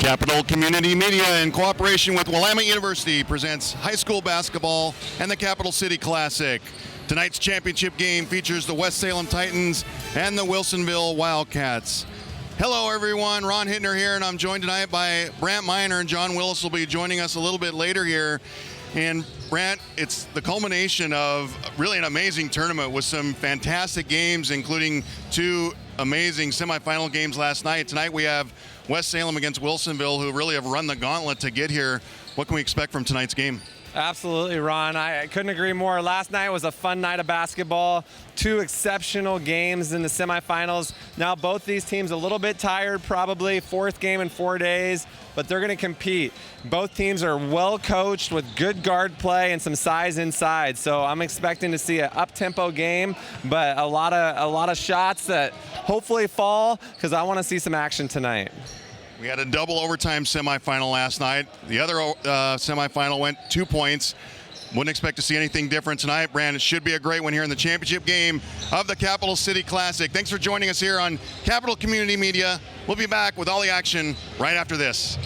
Capital Community Media, in cooperation with Willamette University, presents high school basketball and the Capital City Classic. Tonight's championship game features the West Salem Titans and the Wilsonville Wildcats. Hello everyone, Ron Hittner here, and I'm joined tonight by Brant Miner, and John Willis will be joining us a little bit later here. And Brant, it's the culmination of really an amazing tournament with some fantastic games, including two amazing semifinal games last night. Tonight we have West Salem against Wilsonville, who really have run the gauntlet to get here. What can we expect from tonight's game? Absolutely, Ron. I couldn't agree more. Last night was a fun night of basketball. Two exceptional games in the semifinals. Now both these teams a little bit tired, probably fourth game in 4 days, but they're going to compete. Both teams are well coached with good guard play and some size inside. So I'm expecting to see an up-tempo game, but a lot of shots that hopefully fall, because I want to see some action tonight. We had a double overtime semifinal last night. The other semifinal went 2 points. Wouldn't expect to see anything different tonight, Brand. It should be a great one here in the championship game of the Capital City Classic. Thanks for joining us here on Capital Community Media. We'll be back with all the action right after this.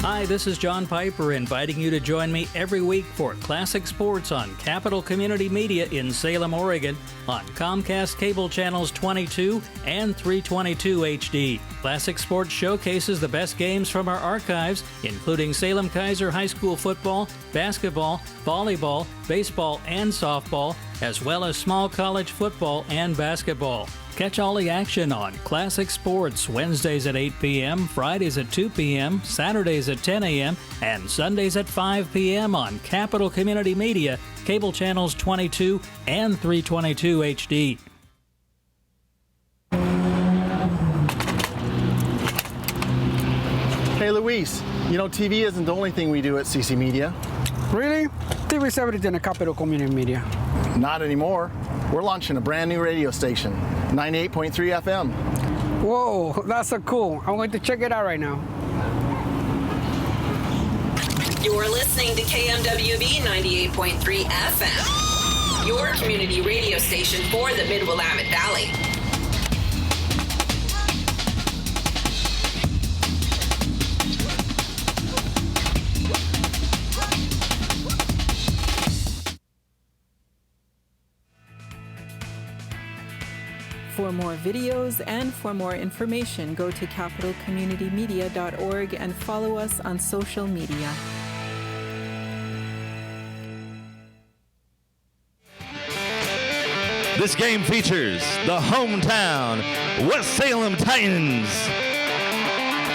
Hi, this is John Piper inviting you to join me every week for Classic Sports on Capital Community Media in Salem, Oregon on Comcast Cable Channels 22 and 322 HD. Classic Sports showcases the best games from our archives, including Salem Kaiser High School football, basketball, volleyball, baseball, and softball, as well as small college football and basketball. Catch all the action on Classic Sports Wednesdays at 8 p.m., Fridays at 2 p.m., Saturdays at 10 a.m., and Sundays at 5 p.m. on Capital Community Media, Cable Channels 22 and 322 HD. Hey Luis, you know TV isn't the only thing we do at CC Media. Really? TV is everything at Capital Community Media. Not anymore. We're launching a brand new radio station, 98.3 FM. Whoa, that's so cool. I'm going to check it out right now. You're listening to KMWB 98.3 FM, your community radio station for the Mid-Willamette Valley. For more videos and for more information, go to capitalcommunitymedia.org and follow us on social media. This game features the hometown West Salem Titans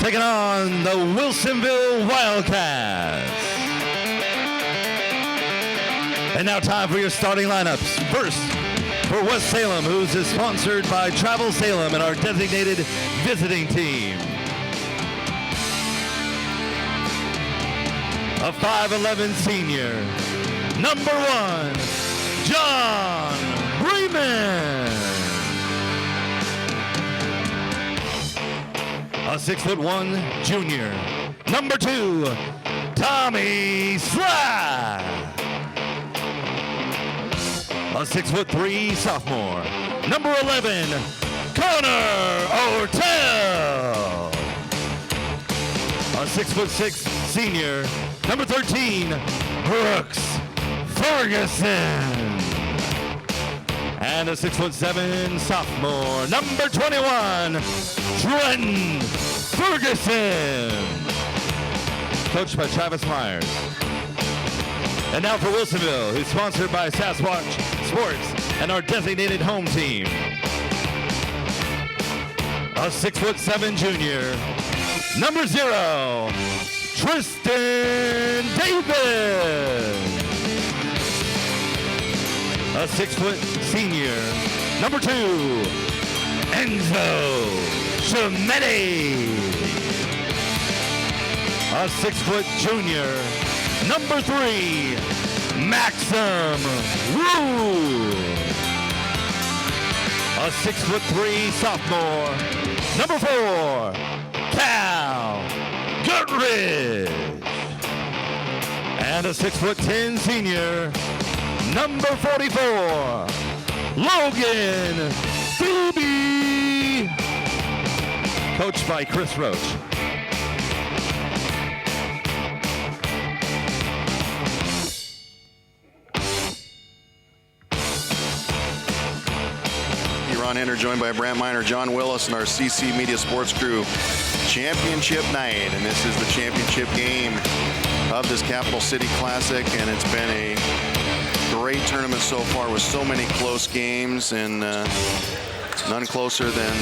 taking on the Wilsonville Wildcats. And now time for your starting lineups. First, for West Salem, who's sponsored by Travel Salem and our designated visiting team. A 5'11" senior, number 1, John Bremen. A 6'1" junior, number 2, Tommy Slack. A 6'3" sophomore, number 11, Connor Ortel. A 6'6" senior, number 13, Brooks Ferguson. And a 6'7" sophomore, number 21, Trenton Ferguson. Coached by Travis Myers. And now for Wilsonville, who's sponsored by Sasquatch Sports and our designated home team. A 6'7" junior, number 0, Tristan Davis. A 6' senior, number 2, Enzo Chimetti. A 6-foot junior, number 3, Maxim Wu. A 6'3" sophomore, number 4, Cal Guttridge. And a 6'10" senior, number 44, Logan Phoebe. Coached by Chris Roach. Ron Henner, joined by Brant Miner, John Willis, and our CC Media Sports crew. Championship night, and this is the championship game of this Capital City Classic, and it's been a great tournament so far with so many close games, and none closer than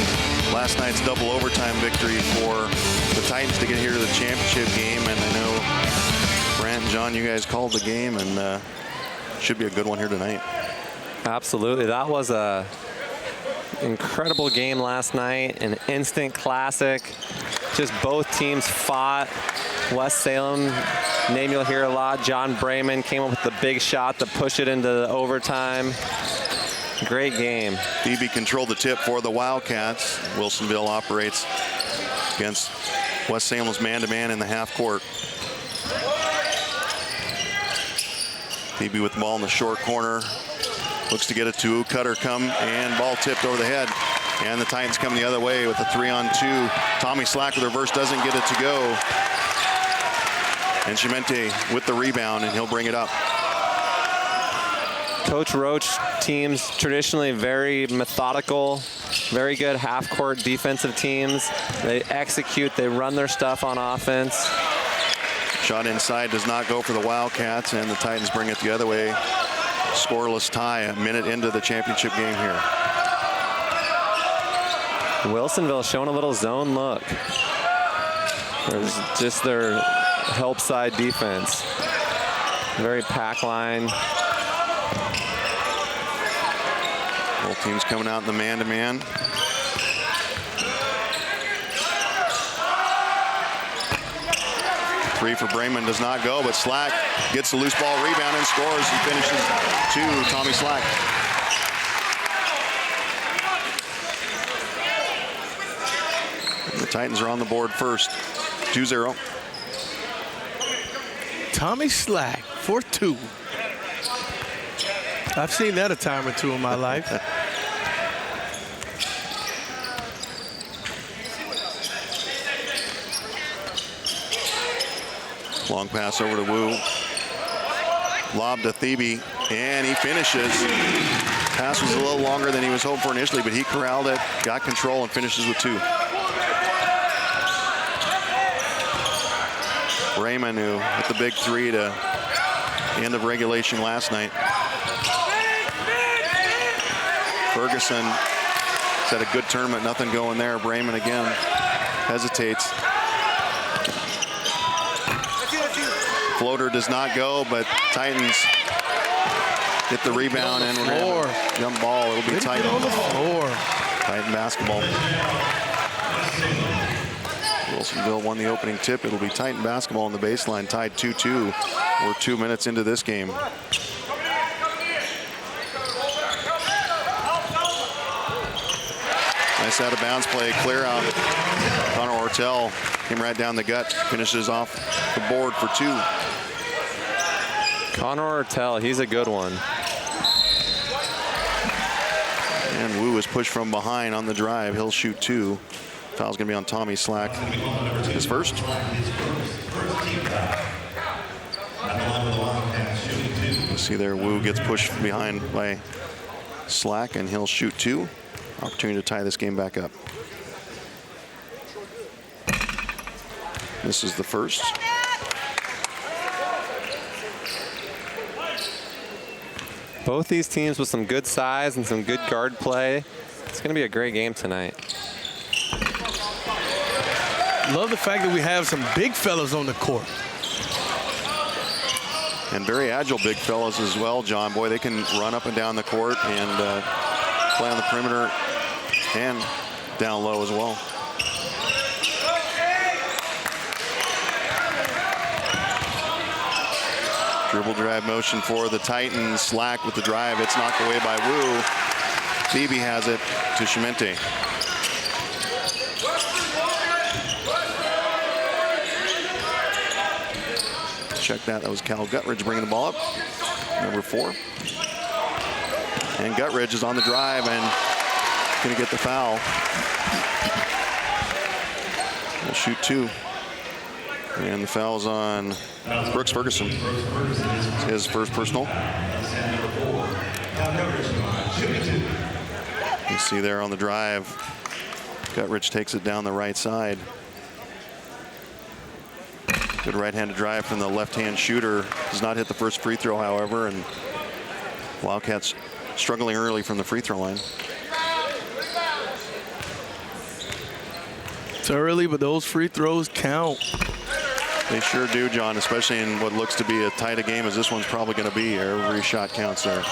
last night's double overtime victory for the Titans to get here to the championship game. And I know Brant and John, you guys called the game, and should be a good one here tonight. Absolutely. That was a incredible game last night, an instant classic. Just both teams fought. West Salem, name you'll hear a lot, John Brayman came up with the big shot to push it into the overtime. Great game. Phoebe controlled the tip for the Wildcats. Wilsonville operates against West Salem's man-to-man in the half court. Phoebe with the ball in the short corner. Looks to get it to Cutter, come, and ball tipped over the head. And the Titans come the other way with a 3-on-2. Tommy Slack with reverse, doesn't get it to go. And Chimente with the rebound, and he'll bring it up. Coach Roach teams traditionally very methodical, very good half-court defensive teams. They execute, they run their stuff on offense. Shot inside does not go for the Wildcats, and the Titans bring it the other way. Scoreless tie, a minute into the championship game here. Wilsonville showing a little zone look. There's just their help side defense. Very pack line. Both teams coming out in the man-to-man. Three for Brayman does not go, but Slack gets the loose ball rebound and scores. He finishes to Tommy Slack. And the Titans are on the board first, 2-0. Tommy Slack for 2. I've seen that a time or two in my life. Long pass over to Wu. Lob to Thebe, and he finishes. Pass was a little longer than he was hoping for initially, but he corralled it, got control, and finishes with 2. Brayman, who hit the big 3 to the end of regulation last night. Ferguson has had a good tournament, nothing going there. Brayman again hesitates. Floater does not go, but Titans get the rebound, and we're going to jump ball. It'll be Titan on the floor. Titan basketball. Wilsonville won the opening tip. It'll be Titan basketball on the baseline, tied 2-2. We're 2 minutes into this game. Nice out of bounds play, clear out. Connor Ortel came right down the gut, finishes off the board for 2. Connor Ortel, he's a good one. And Wu is pushed from behind on the drive. He'll shoot 2. Foul's going to be on Tommy Slack. His first. You see there, Wu gets pushed behind by Slack, and he'll shoot 2. Opportunity to tie this game back up. This is the first. Both these teams with some good size and some good guard play. It's going to be a great game tonight. Love the fact that we have some big fellas on the court. And very agile big fellas as well, John. Boy, they can run up and down the court and play on the perimeter and down low as well. Dribble drive motion for the Titans. Slack with the drive. It's knocked away by Wu. Phoebe has it to Chimente. Check that. That was Cal Guttridge bringing the ball up. Number 4. And Guttridge is on the drive and going to get the foul. We'll shoot 2. And the foul's on Brooks Ferguson. His first personal. You see there on the drive, Guttridge takes it down the right side. Good right-handed drive from the left-hand shooter. Does not hit the first free throw, however, and Wildcats struggling early from the free throw line. It's early, but those free throws count. They sure do, John, especially in what looks to be as tight a game as this one's probably going to be. Every shot counts there.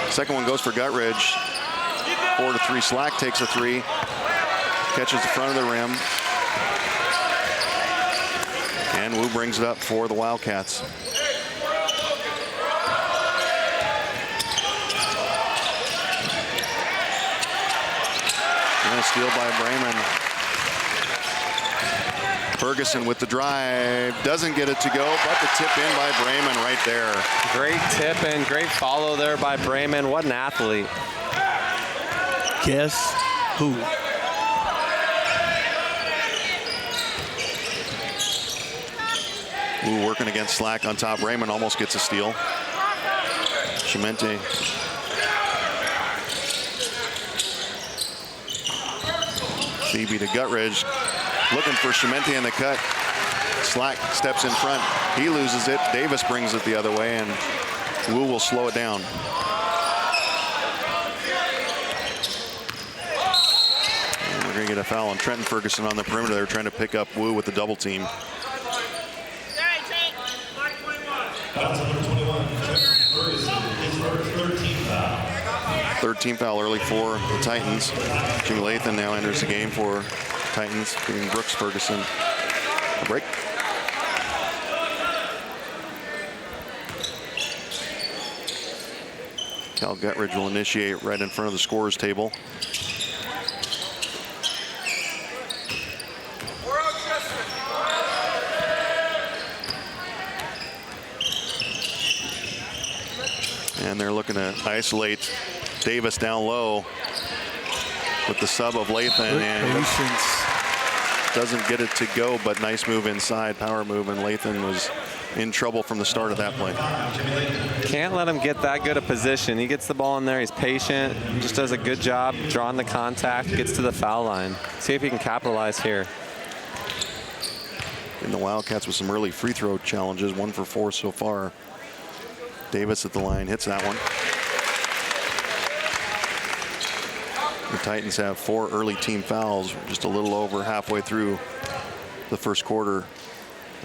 Second one goes for Guttridge. 4-3. Slack takes a 3. Catches the front of the rim. And Wu brings it up for the Wildcats. And a steal by Bremen. Ferguson with the drive. Doesn't get it to go, but the tip in by Bremen right there. Great tip in, great follow there by Bremen. What an athlete. Guess who? Wu working against Slack on top. Bremen almost gets a steal. Chimente. Phoebe to Guttridge. Looking for Chimente in the cut. Slack steps in front. He loses it. Davis brings it the other way, and Wu will slow it down. And we're going to get a foul on Trenton Ferguson on the perimeter. They're trying to pick up Wu with the double team. Third team foul early for the Titans. Jimmy Lathan now enters the game for Titans, giving Brooks Ferguson a break. Cal Guttridge will initiate right in front of the scorer's table. And they're looking to isolate Davis down low with the sub of Lathan, and doesn't get it to go, but nice move inside, power move, and Lathan was in trouble from the start of that play. Can't let him get that good a position. He gets the ball in there, he's patient, just does a good job drawing the contact, gets to the foul line. See if he can capitalize here. In the Wildcats with some early free throw challenges, 1 for 4 so far. Davis at the line, hits that one. The Titans have 4 early team fouls, just a little over halfway through the first quarter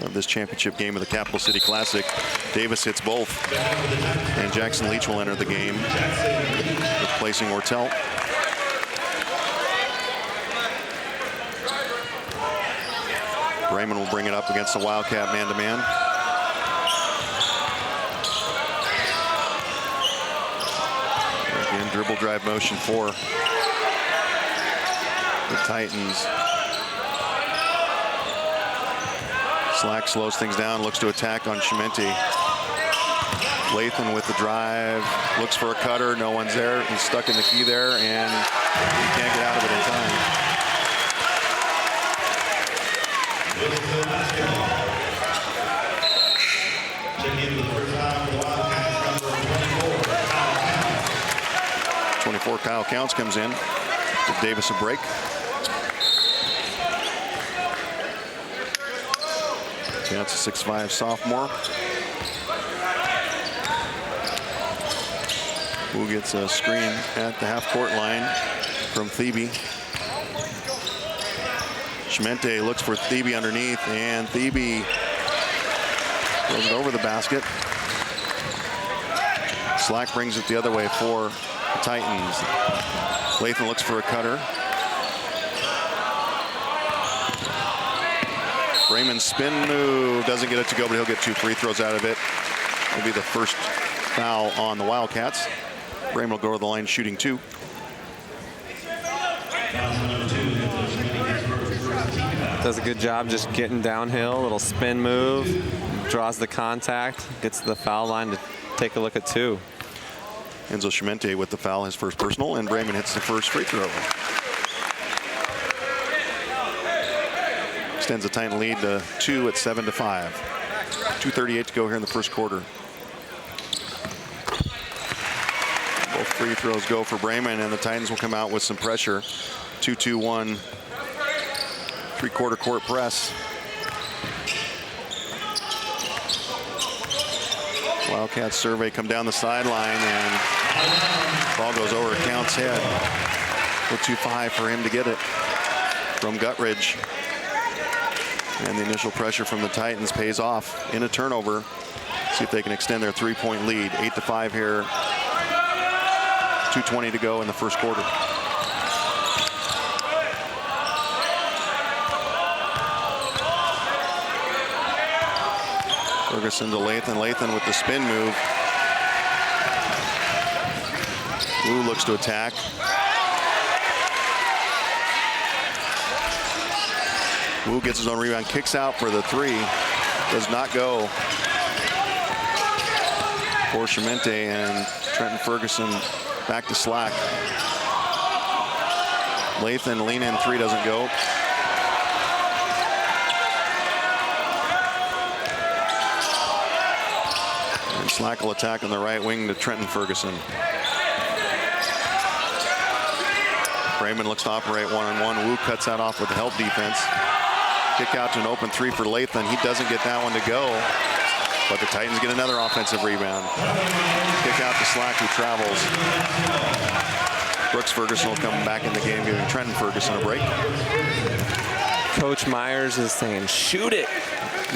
of this championship game of the Capital City Classic. Davis hits both, and Jackson Leach will enter the game, replacing Ortel. Bremen will bring it up against the Wildcat man-to-man. Again, dribble drive motion for the Titans. Slack slows things down, looks to attack on Chimente. Lathan with the drive, looks for a cutter, no one's there. He's stuck in the key there, and he can't get out of it in time. Kyle Counts comes in. Give Davis a break. Counts a 6'5" sophomore. Who gets a screen at the half-court line from Thebe. Chimente looks for Thebe underneath, and Thebe throws it over the basket. Slack brings it the other way for the Titans. Lathan looks for a cutter. Raymond's spin move doesn't get it to go, but he'll get 2 free throws out of it. It'll be the first foul on the Wildcats. Raymond will go to the line shooting 2. Does a good job just getting downhill, little spin move, draws the contact, gets to the foul line to take a look at 2. Enzo Chimente with the foul, his first personal, and Raymond hits the first free throw. Extends the Titan lead to 2 at 7-5. 2:38 to go here in the first quarter. Both free throws go for Raymond, and the Titans will come out with some pressure. 2-2-1, 3-quarter court press. Wildcats survey come down the sideline, and ball goes over Count's head. A little too high for him to get it from Guttridge. And the initial pressure from the Titans pays off in a turnover. See if they can extend their 3-point lead. 8-5 here. 2:20 to go in the first quarter. Ferguson to Lathan. Lathan with the spin move. Wu looks to attack. Wu gets his own rebound, kicks out for the 3. Does not go for Chimente, and Trenton Ferguson back to Slack. Lathan lean in 3 doesn't go. And Slack will attack on the right wing to Trenton Ferguson. Raymond looks to operate one-on-one. Wu cuts that off with the help defense. Kick out to an open 3 for Lathan. He doesn't get that one to go, but the Titans get another offensive rebound. Kick out to Slack, who travels. Brooks Ferguson will come back in the game, giving Trenton Ferguson a break. Coach Myers is saying, shoot it,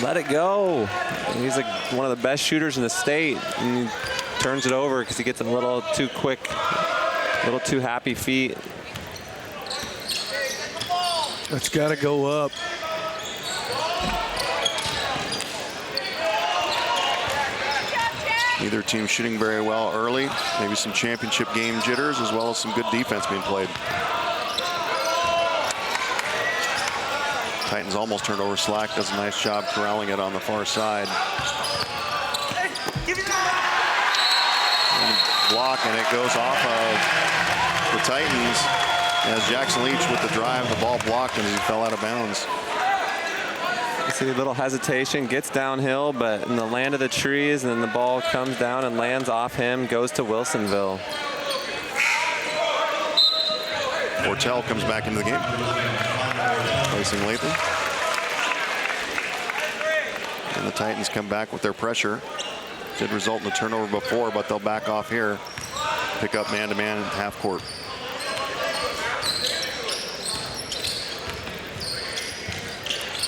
let it go. And he's like one of the best shooters in the state. And he turns it over because he gets a little too quick, a little too happy feet. It's got to go up. Neither team shooting very well early. Maybe some championship game jitters, as well as some good defense being played. Titans almost turned over Slack. Does a nice job corralling it on the far side. And block, and it goes off of the Titans as Jackson Leach with the drive. The ball blocked, and he fell out of bounds. See a little hesitation, gets downhill, but in the land of the trees, and then the ball comes down and lands off him, goes to Wilsonville. Ortel comes back into the game, placing Lathan. And the Titans come back with their pressure. Did result in a turnover before, but they'll back off here. Pick up man-to-man in half court.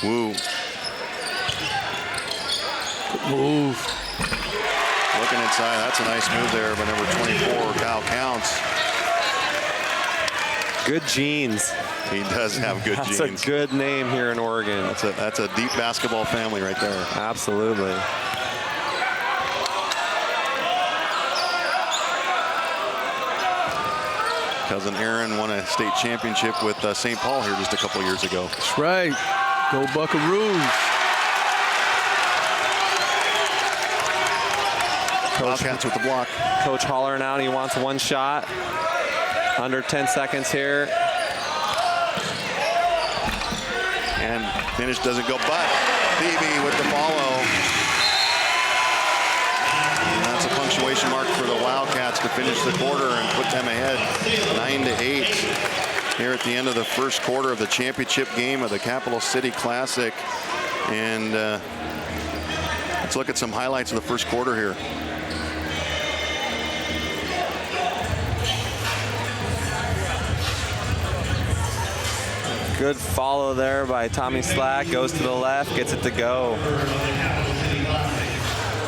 Wu. Move. Looking inside, that's a nice move there, but number 24, Kyle Counts. Good genes. He does have good genes. That's a good name here in Oregon. That's a deep basketball family right there. Absolutely. Cousin Aaron won a state championship with St. Paul here just a couple years ago. That's right. Go Buckaroos. Wildcats with the block. Coach hollering out, he wants one shot. Under 10 seconds here. And finish doesn't go, but Phoebe with the follow. And that's a punctuation mark for the Wildcats to finish the quarter and put them ahead 9-8 here at the end of the first quarter of the championship game of the Capital City Classic. And let's look at some highlights of the first quarter here. Good follow there by Tommy Slack. Goes to the left, gets it to go.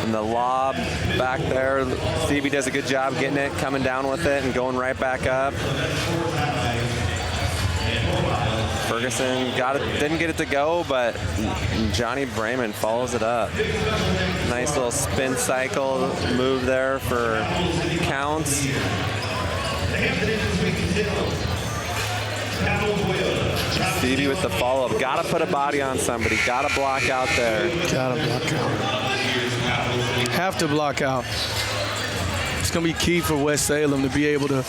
And the lob back there, Phoebe does a good job getting it, coming down with it, and going right back up. Ferguson didn't get it to go, but Johnny Brayman follows it up. Nice little spin cycle move there for counts. Phoebe with the follow-up. Got to put a body on somebody. Got to block out there. Got to block out. Have to block out. It's going to be key for West Salem to be able to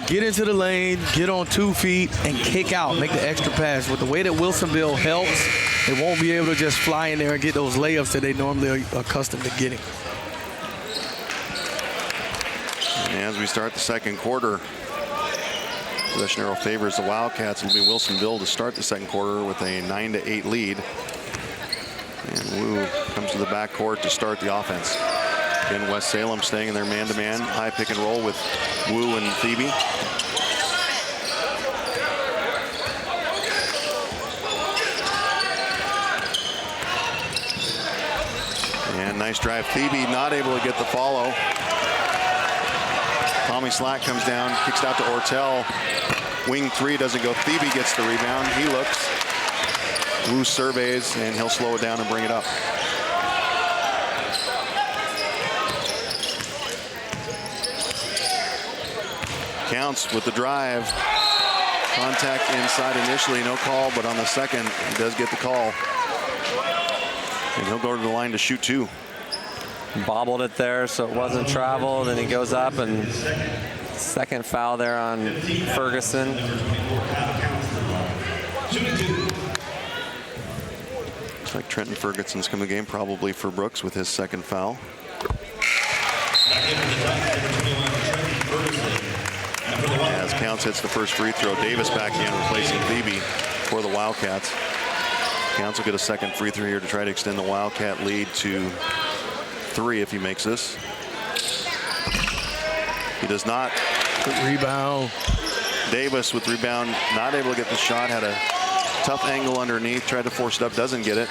get into the lane, get on 2 feet, and kick out, make the extra pass. With the way that Wilsonville helps, they won't be able to just fly in there and get those layups that they normally are accustomed to getting. And as we start the second quarter, possession arrow favors the Wildcats. It'll be Wilsonville to start the second quarter with a 9-8 lead. And Wu comes to the backcourt to start the offense. Again, West Salem staying in their man-to-man high pick and roll with Wu and Phoebe. And nice drive. Phoebe not able to get the follow. Tommy Slack comes down, kicks out to Ortel. Wing 3 doesn't go. Phoebe gets the rebound. He looks. Wu surveys, and he'll slow it down and bring it up. Counts with the drive. Contact inside initially, no call, but on the second, he does get the call. And he'll go to the line to shoot 2. Bobbled it there, so it wasn't travel. Then he goes up, and second foul there on Ferguson. Looks like Trenton Ferguson's come to the game probably for Brooks with his second foul. As Counts hits the first free throw, Davis back in replacing Phoebe for the Wildcats. Counts will get a second free throw here to try to extend the Wildcat lead to 3 if he makes this. He does not. Good rebound. Davis with rebound, not able to get the shot, had a tough angle underneath, tried to force it up, doesn't get it.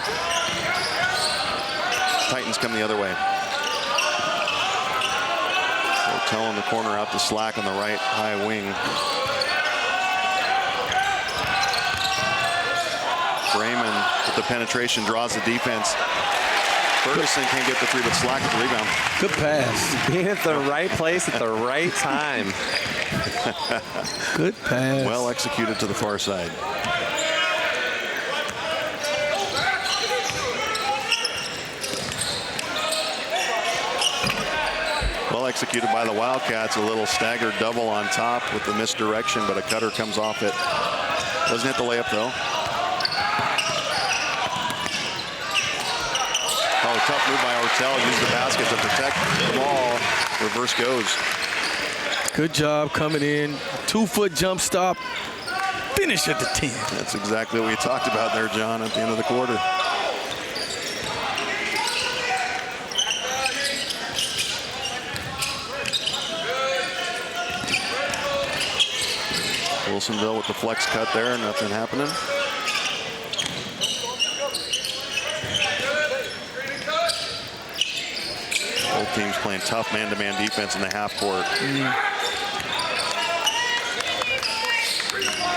Titans come the other way. Ortel in the corner, out to Slack on the right high wing. Brayman with the penetration draws the defense. Ferguson can't get the 3, but Slack with the rebound. Good pass. Being at the right place at the right time. Good pass. Well executed to the far side. Well executed by the Wildcats. A little staggered double on top with the misdirection, but a cutter comes off it. Doesn't hit the layup though. Oh, tough move by Ortel. Used the basket to protect the ball. Reverse goes. Good job coming in. 2-foot jump stop. Finish at the 10. That's exactly what we talked about there, John, at the end of the quarter. Wilsonville with the flex cut there. Nothing happening. Both teams playing tough man-to-man defense in the half court.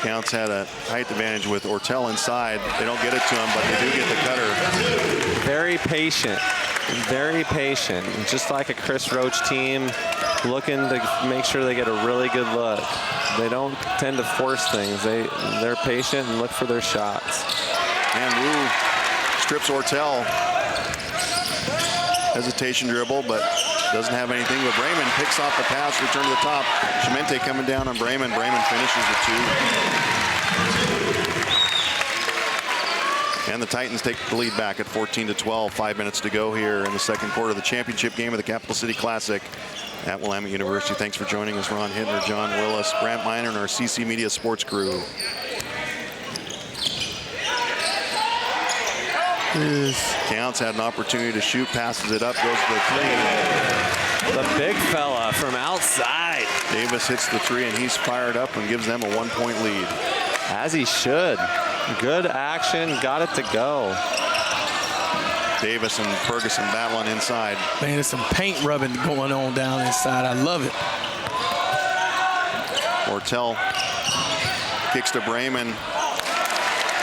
Counts had a height advantage with Ortel inside. They don't get it to him, but they do get the cutter. Very patient. Very patient. Just like a Chris Roach team, looking to make sure they get a really good look. They don't tend to force things. They're patient and look for their shots. And Wu strips Ortel. Hesitation dribble, but doesn't have anything. But Brayman picks off the pass, return to the top. Chimente coming down on Brayman. Brayman finishes the 2. And the Titans take the lead back at 14-12. 5 minutes to go here in the second quarter of the championship game of the Capital City Classic at Willamette University. Thanks for joining us, Ron Hittner, John Willis, Brant Miner, and our CC Media sports crew. Counts had an opportunity to shoot, passes it up, goes to the 3. The big fella from outside. Davis hits the 3, and he's fired up and gives them a 1-point lead. As he should. Good action, got it to go. Davis and Ferguson battling inside. Man, there's some paint rubbing going on down inside. I love it. Ortel kicks to Bremen.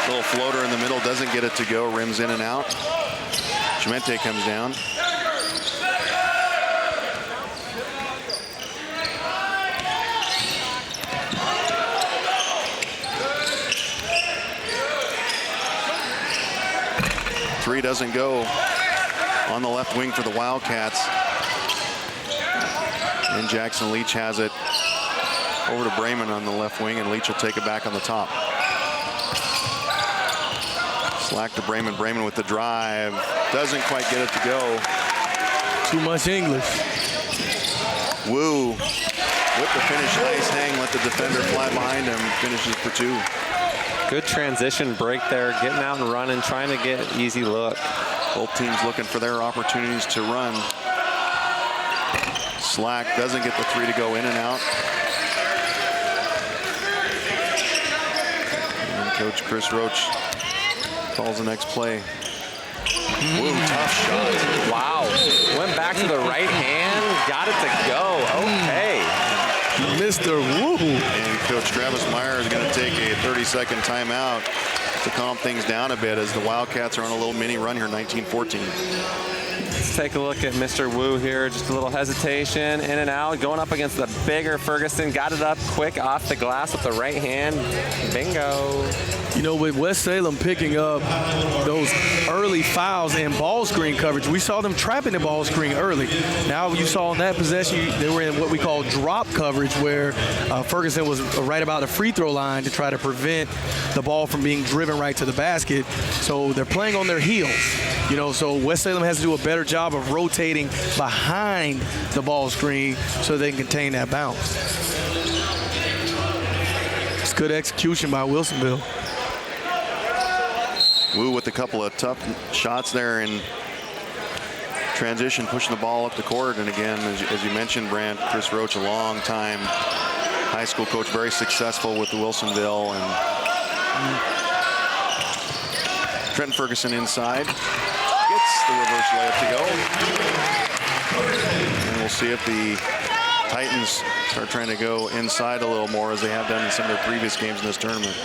Little floater in the middle, doesn't get it to go, rims in and out. Chimente comes down. Three doesn't go on the left wing for the Wildcats. And Jackson Leach has it over to Bremen on the left wing, and Leach will take it back on the top. Slack to Bremen. Bremen with the drive. Doesn't quite get it to go. Too much English. Wu with the finish. Nice hang. Let the defender fly behind him. Finishes for two. Good transition break there. Getting out and running. Trying to get an easy look. Both teams looking for their opportunities to run. Slack doesn't get the three to go in and out. And Coach Chris Roach calls the next play. Woo, tough shot. Wow. Went back to the right hand. Got it to go. Okay. Mr. Woo. And Coach Travis Meyer is going to take a 30-second timeout to calm things down a bit as the Wildcats are on a little mini run here, 19-14. Let's take a look at Mr. Wu here. Just a little hesitation, in and out, going up against the bigger Ferguson. Got it up quick off the glass with the right hand. Bingo. You know, with West Salem picking up those early fouls and ball screen coverage, we saw them trapping the ball screen early. Now you saw in that possession, they were in what we call drop coverage, where Ferguson was right about the free throw line to try to prevent the ball from being driven right to the basket. So they're playing on their heels. You know, so West Salem has to do a better job of rotating behind the ball screen so they can contain that bounce. It's good execution by Wilsonville. Wu with a couple of tough shots there in transition, pushing the ball up the court. And again, as you mentioned, Brant, Chris Roach, a long time high school coach, very successful with Wilsonville. And Trenton Ferguson inside. Gets the reverse layup to go. And we'll see if the Titans start trying to go inside a little more, as they have done in some of their previous games in this tournament.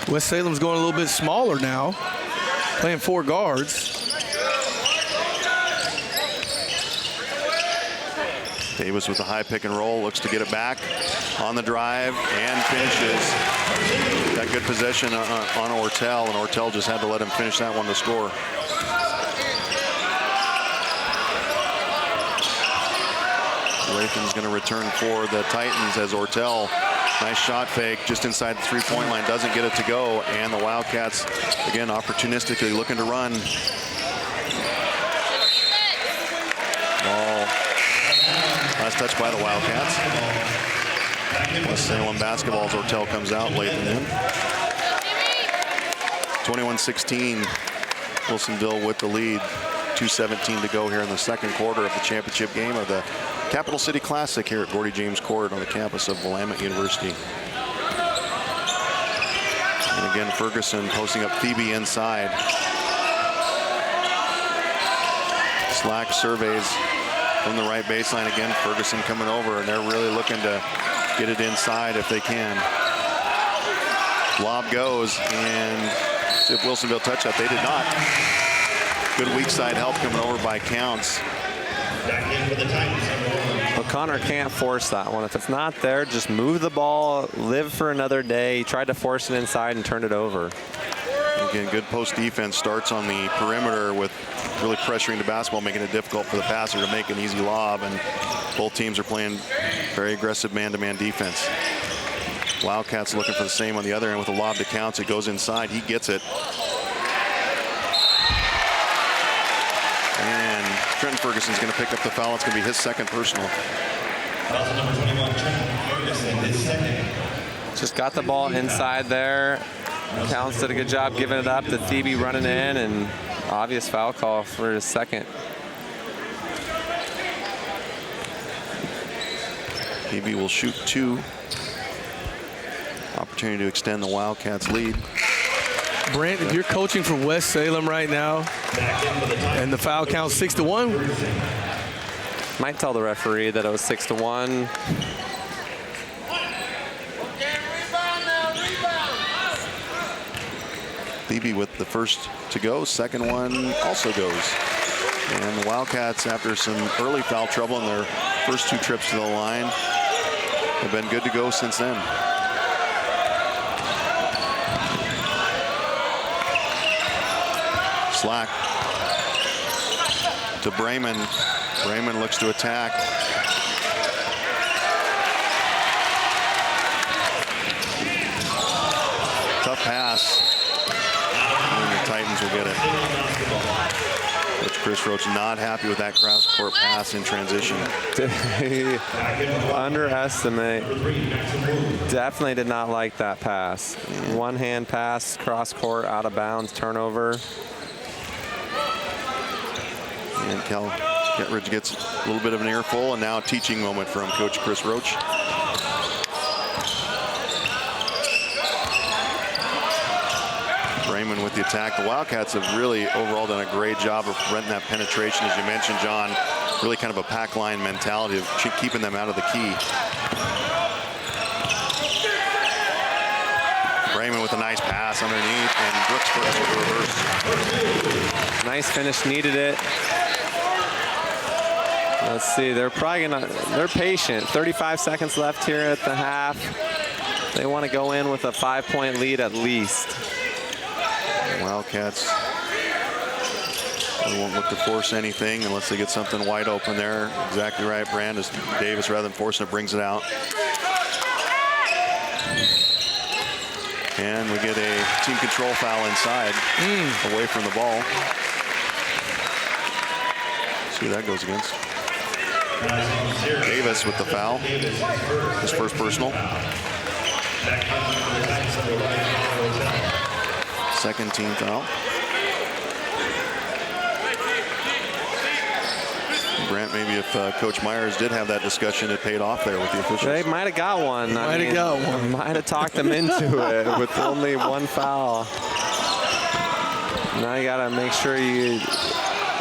West Salem's going a little bit smaller now, playing four guards. Davis with a high pick and roll, looks to get it back on the drive and finishes. Got good possession on Ortel, and Ortel just had to let him finish that one to score. Lathan's going to return for the Titans as Ortel, nice shot fake just inside the three-point line, doesn't get it to go, and the Wildcats again opportunistically looking to run. Ball last touch by the Wildcats. West Salem basketball as Ortel comes out, Lathan in. 21-16, Wilsonville with the lead. 2:17 to go here in the second quarter of the championship game of the Capital City Classic here at Gordy James Court on the campus of Willamette University. And again, Ferguson posting up Thebe inside. Slack surveys from the right baseline again. Ferguson coming over, and they're really looking to get it inside if they can. Lob goes, and see if Wilsonville touched that. They did not. Good weak side help coming over by Counts. O'Connor can't force that one. If it's not there, just move the ball, live for another day. He tried to force it inside and turned it over. Again, good post defense, starts on the perimeter with really pressuring the basketball, making it difficult for the passer to make an easy lob, and both teams are playing very aggressive man-to-man defense. Wildcats looking for the same on the other end with a lob to Counts. It goes inside. He gets it. And Trenton Ferguson's going to pick up the foul. It's going to be his second personal. Foul number 21, Trenton Ferguson, his second. Just got the ball inside there. Counts did a good job giving it up to Thebe running in, and obvious foul call for his second. Thebe will shoot two. opportunity to extend the Wildcats' lead. Brent, if you're coaching for West Salem right now, and the foul count 6-1. Might tell the referee that it was 6-1. Levy with the first to go, second one also goes. And the Wildcats, after some early foul trouble in their first 2 trips to the line, have been good to go since then. Slack to Brayman. Brayman looks to attack. Tough pass. And the Titans will get it. Coach Chris Roach not happy with that cross-court pass in transition. Underestimate. Definitely did not like that pass. One-hand pass, cross-court, out of bounds, turnover. And Cal Kettridge gets a little bit of an earful, and now a teaching moment from Coach Chris Roach. Brayman with the attack. The Wildcats have really overall done a great job of renting that penetration, as you mentioned, John. Really kind of a pack line mentality of keeping them out of the key. Brayman with a nice pass underneath, and Brooks first with the reverse. Nice finish, needed it. Let's see, they're probably they're patient. 35 seconds left here at the half. They want to go in with a 5-point lead at least. Wildcats, they won't look to force anything unless they get something wide open there. Exactly right, Brand, as Davis, rather than forcing it, brings it out. And we get a team control foul inside, away from the ball. See who that goes against. Davis with the foul, his first personal. Second team foul. Brent, maybe if Coach Myers did have that discussion, it paid off there with the officials. They might have got one. Might have talked them into it with only 1 foul. Now you got to make sure you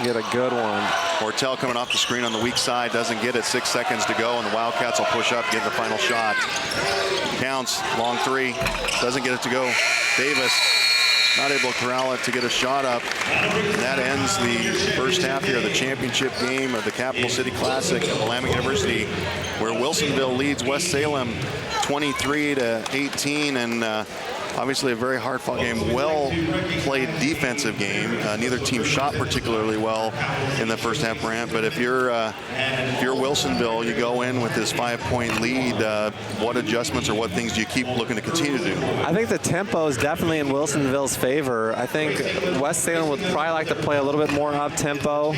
get a good one. Ortel coming off the screen on the weak side, doesn't get it. 6 seconds to go, and the Wildcats will push up, get the final shot. Counts, long 3, doesn't get it to go. Davis not able to corral it to get a shot up. And that ends the first half here of the championship game of the Capital City Classic at Willamette University, where Wilsonville leads West Salem 23-18, and obviously a very hard-fought game, well-played defensive game. Neither team shot particularly well in the first half, Brant. But if you're Wilsonville, you go in with this 5-point lead. What adjustments or what things do you keep looking to continue to do? I think the tempo is definitely in Wilsonville's favor. I think West Salem would probably like to play a little bit more up-tempo.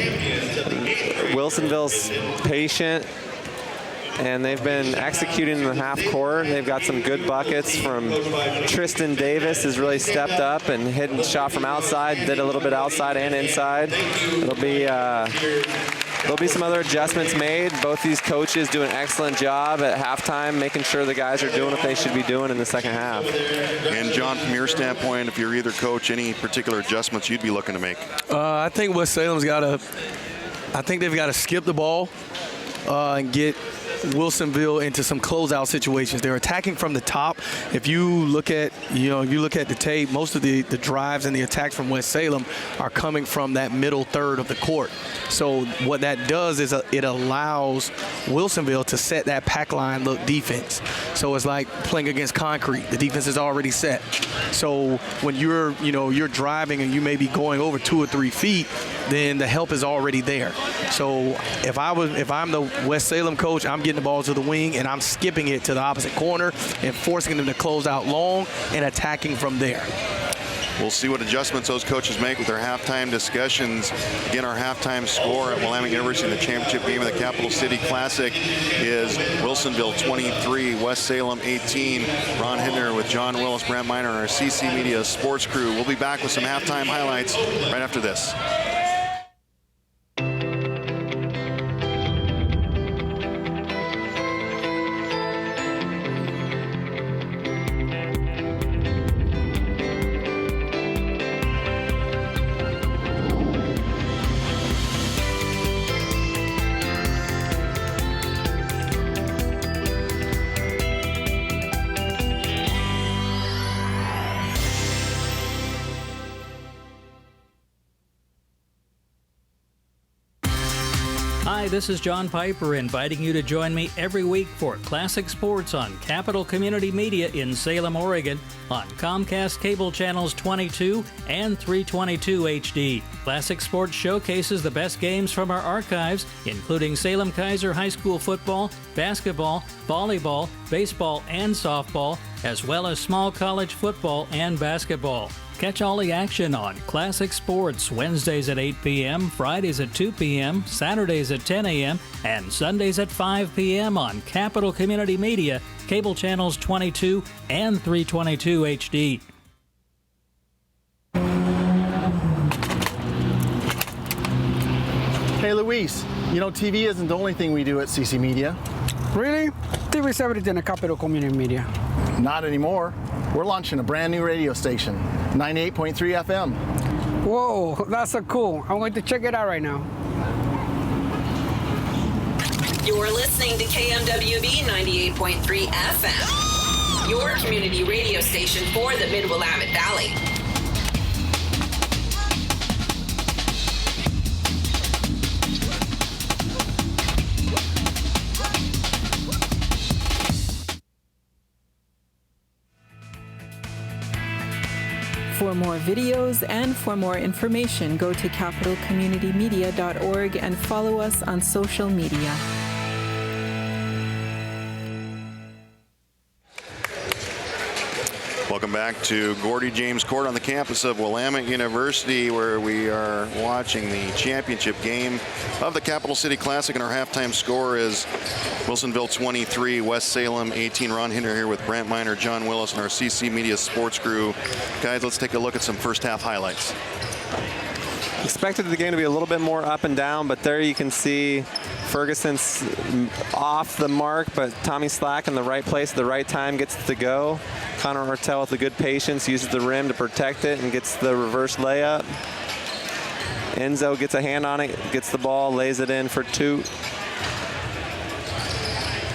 Wilsonville's patient, and they've been executing in the half court. They've got some good buckets from Tristan Davis, has really stepped up and hit and shot from outside, did a little bit outside and inside. There'll be some other adjustments made. Both these coaches do an excellent job at halftime, making sure the guys are doing what they should be doing in the second half. And John, from your standpoint, if you're either coach, any particular adjustments you'd be looking to make? I think West Salem's they've got to skip the ball and get Wilsonville into some closeout situations. They're attacking from the top. If you look at the tape, most of the drives and the attacks from West Salem are coming from that middle third of the court. So what that does is it allows Wilsonville to set that pack line look defense. So it's like playing against concrete. The defense is already set. So when you're driving and you may be going over 2 or 3 feet, then the help is already there. So if I'm the West Salem coach, I'm getting the ball to the wing and I'm skipping it to the opposite corner and forcing them to close out long and attacking from there. We'll see what adjustments those coaches make with their halftime discussions. Again, our halftime score at Willamette University in the championship game of the Capital City Classic is Wilsonville 23, West Salem 18. Ron Hittner with John Willis, Brant Miner, and our CC Media sports crew. We'll be back with some halftime highlights right after this. Hi, this is John Piper inviting you to join me every week for Classic Sports on Capital Community Media in Salem, Oregon on Comcast Cable Channels 22 and 322 HD. Classic Sports showcases the best games from our archives, including Salem Kaiser High School football, basketball, volleyball, baseball, and softball, as well as small college football and basketball. Catch all the action on Classic Sports Wednesdays at 8 p.m., Fridays at 2 p.m., Saturdays at 10 a.m., and Sundays at 5 p.m. on Capital Community Media, Cable Channels 22 and 322 HD. Hey, Luis, you know TV isn't the only thing we do at CC Media. Really? TV is everything at Capital Community Media. Not anymore. We're launching a brand new radio station, 98.3 FM. Whoa, that's so cool. I'm going to check it out right now. You're listening to KMWB 98.3 FM, your community radio station for the Mid-Willamette Valley. For more videos and for more information, go to capitalcommunitymedia.org and follow us on social media. Welcome back to Gordy James Court on the campus of Willamette University, where we are watching the championship game of the Capital City Classic, and our halftime score is Wilsonville 23, West Salem 18. Ron Hinter here with Brant Miner, John Willis, and our CC Media sports crew. Guys, let's take a look at some first half highlights. Expected the game to be a little bit more up and down, but there you can see Ferguson's off the mark, but Tommy Slack in the right place at the right time gets it to go. Connor Hartel with a good patience uses the rim to protect it and gets the reverse layup. Enzo gets a hand on it, gets the ball, lays it in for two.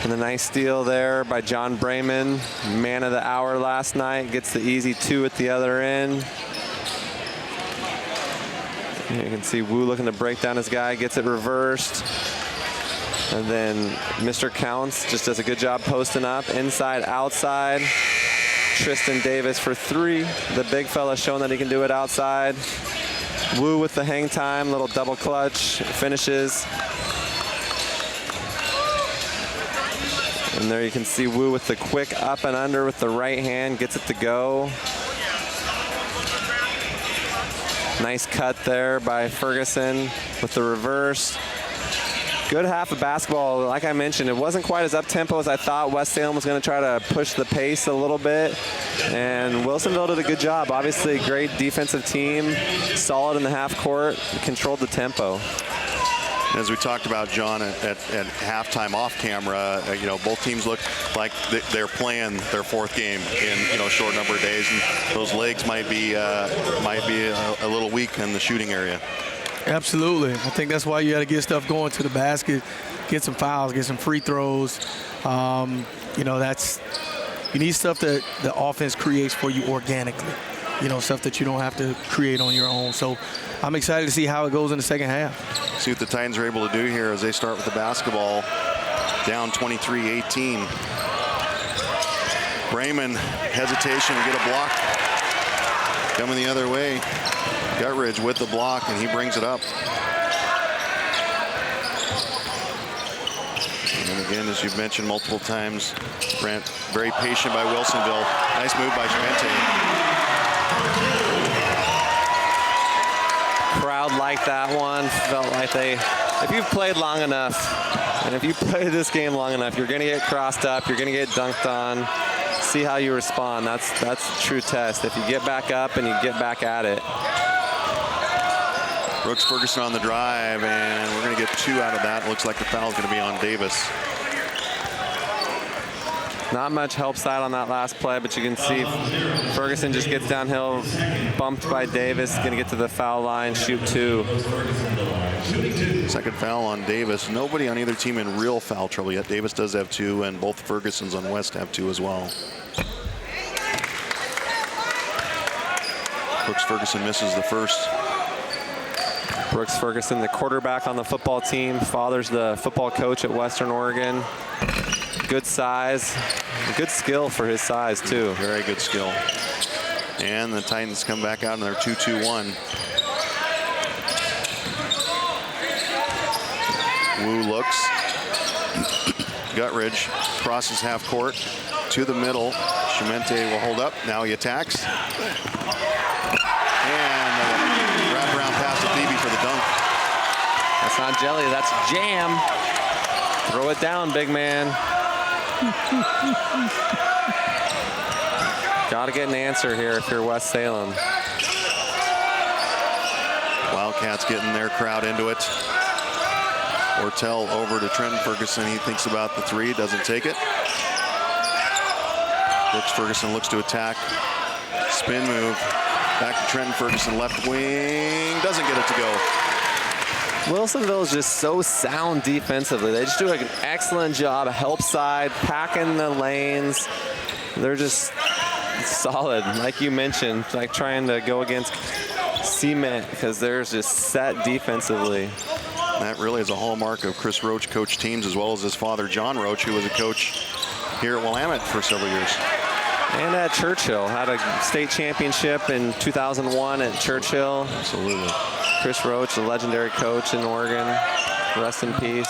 And a nice steal there by John Brayman, man of the hour last night, gets the easy two at the other end. You can see Wu looking to break down his guy, gets it reversed. And then Mr. Counts just does a good job posting up, inside, outside. Tristan Davis for three. The big fella showing that he can do it outside. Wu with the hang time, little double clutch, finishes. And there you can see Wu with the quick up and under with the right hand, gets it to go. Nice cut there by Ferguson with the reverse. Good half of basketball. Like I mentioned, it wasn't quite as up-tempo as I thought. West Salem was going to try to push the pace a little bit, and Wilsonville did a good job. Obviously, great defensive team, solid in the half court, controlled the tempo. As we talked about, John, at halftime off camera, both teams look like they're playing their fourth game in a short number of days, and those legs might be a little weak in the shooting area. Absolutely. I think that's why you got to get stuff going to the basket, get some fouls, get some free throws. You need stuff that the offense creates for you organically. Stuff that you don't have to create on your own. So I'm excited to see how it goes in the second half. See what the Titans are able to do here as they start with the basketball, down 23-18. Brayman, hesitation to get a block. Coming the other way. Gutridge with the block, and he brings it up. And again, as you've mentioned multiple times, Brent, very patient by Wilsonville. Nice move by Schmente. Crowd liked that one. Felt like if you've played long enough, and if you play this game long enough, you're going to get crossed up, you're going to get dunked on. See how you respond. That's a true test. If you get back up and you get back at it. Brooks Ferguson on the drive, and we're going to get two out of that. Looks like the foul is going to be on Davis. Not much help side on that last play, but you can see Ferguson just gets downhill, bumped by Davis, going to get to the foul line, shoot two. Second foul on Davis. Nobody on either team in real foul trouble yet. Davis does have two, and both Fergusons on West have two as well. Brooks Ferguson misses the first. Brooks Ferguson, the quarterback on the football team. Father's the football coach at Western Oregon. Good size, good skill for his size too. Very good skill. And the Titans come back out in their 2-2-1. Wu looks. Gutridge crosses half court to the middle. Chimente will hold up. Now he attacks. And wraparound pass to Thebe for the dunk. That's not jelly, that's jam. Throw it down, big man. Got to get an answer here if you're West Salem. Wildcats getting their crowd into it. Ortel over to Trenton Ferguson. He thinks about the three, doesn't take it. Brooks Ferguson looks to attack. Spin move. Back to Trenton Ferguson, left wing. Doesn't get it to go. Wilsonville is just so sound defensively. They just do an excellent job, help side, packing the lanes. They're just solid, like you mentioned, like trying to go against cement because they're just set defensively. That really is a hallmark of Chris Roach coach teams, as well as his father, John Roach, who was a coach here at Willamette for several years. And at Churchill, had a state championship in 2001 at Churchill. Absolutely. Chris Roach, a legendary coach in Oregon. Rest in peace.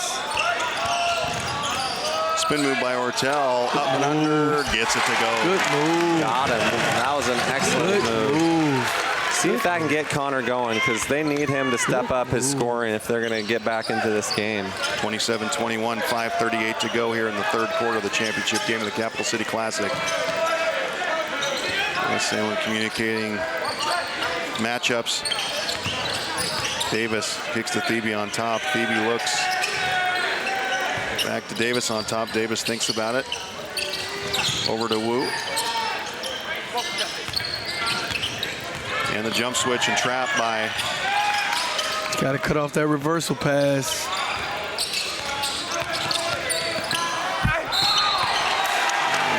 Spin move by Ortel, up and under, gets it to go. Good move. Got him. That was an excellent move. See if that can get Connor going, because they need him to step up his scoring if they're going to get back into this game. 27-21, 5:38 to go here in the third quarter of the championship game of the Capital City Classic. West Salem communicating matchups. Davis kicks to Thebe on top. Thebe looks back to Davis on top. Davis thinks about it. Over to Wu. And the jump switch and trap by. Got to cut off that reversal pass.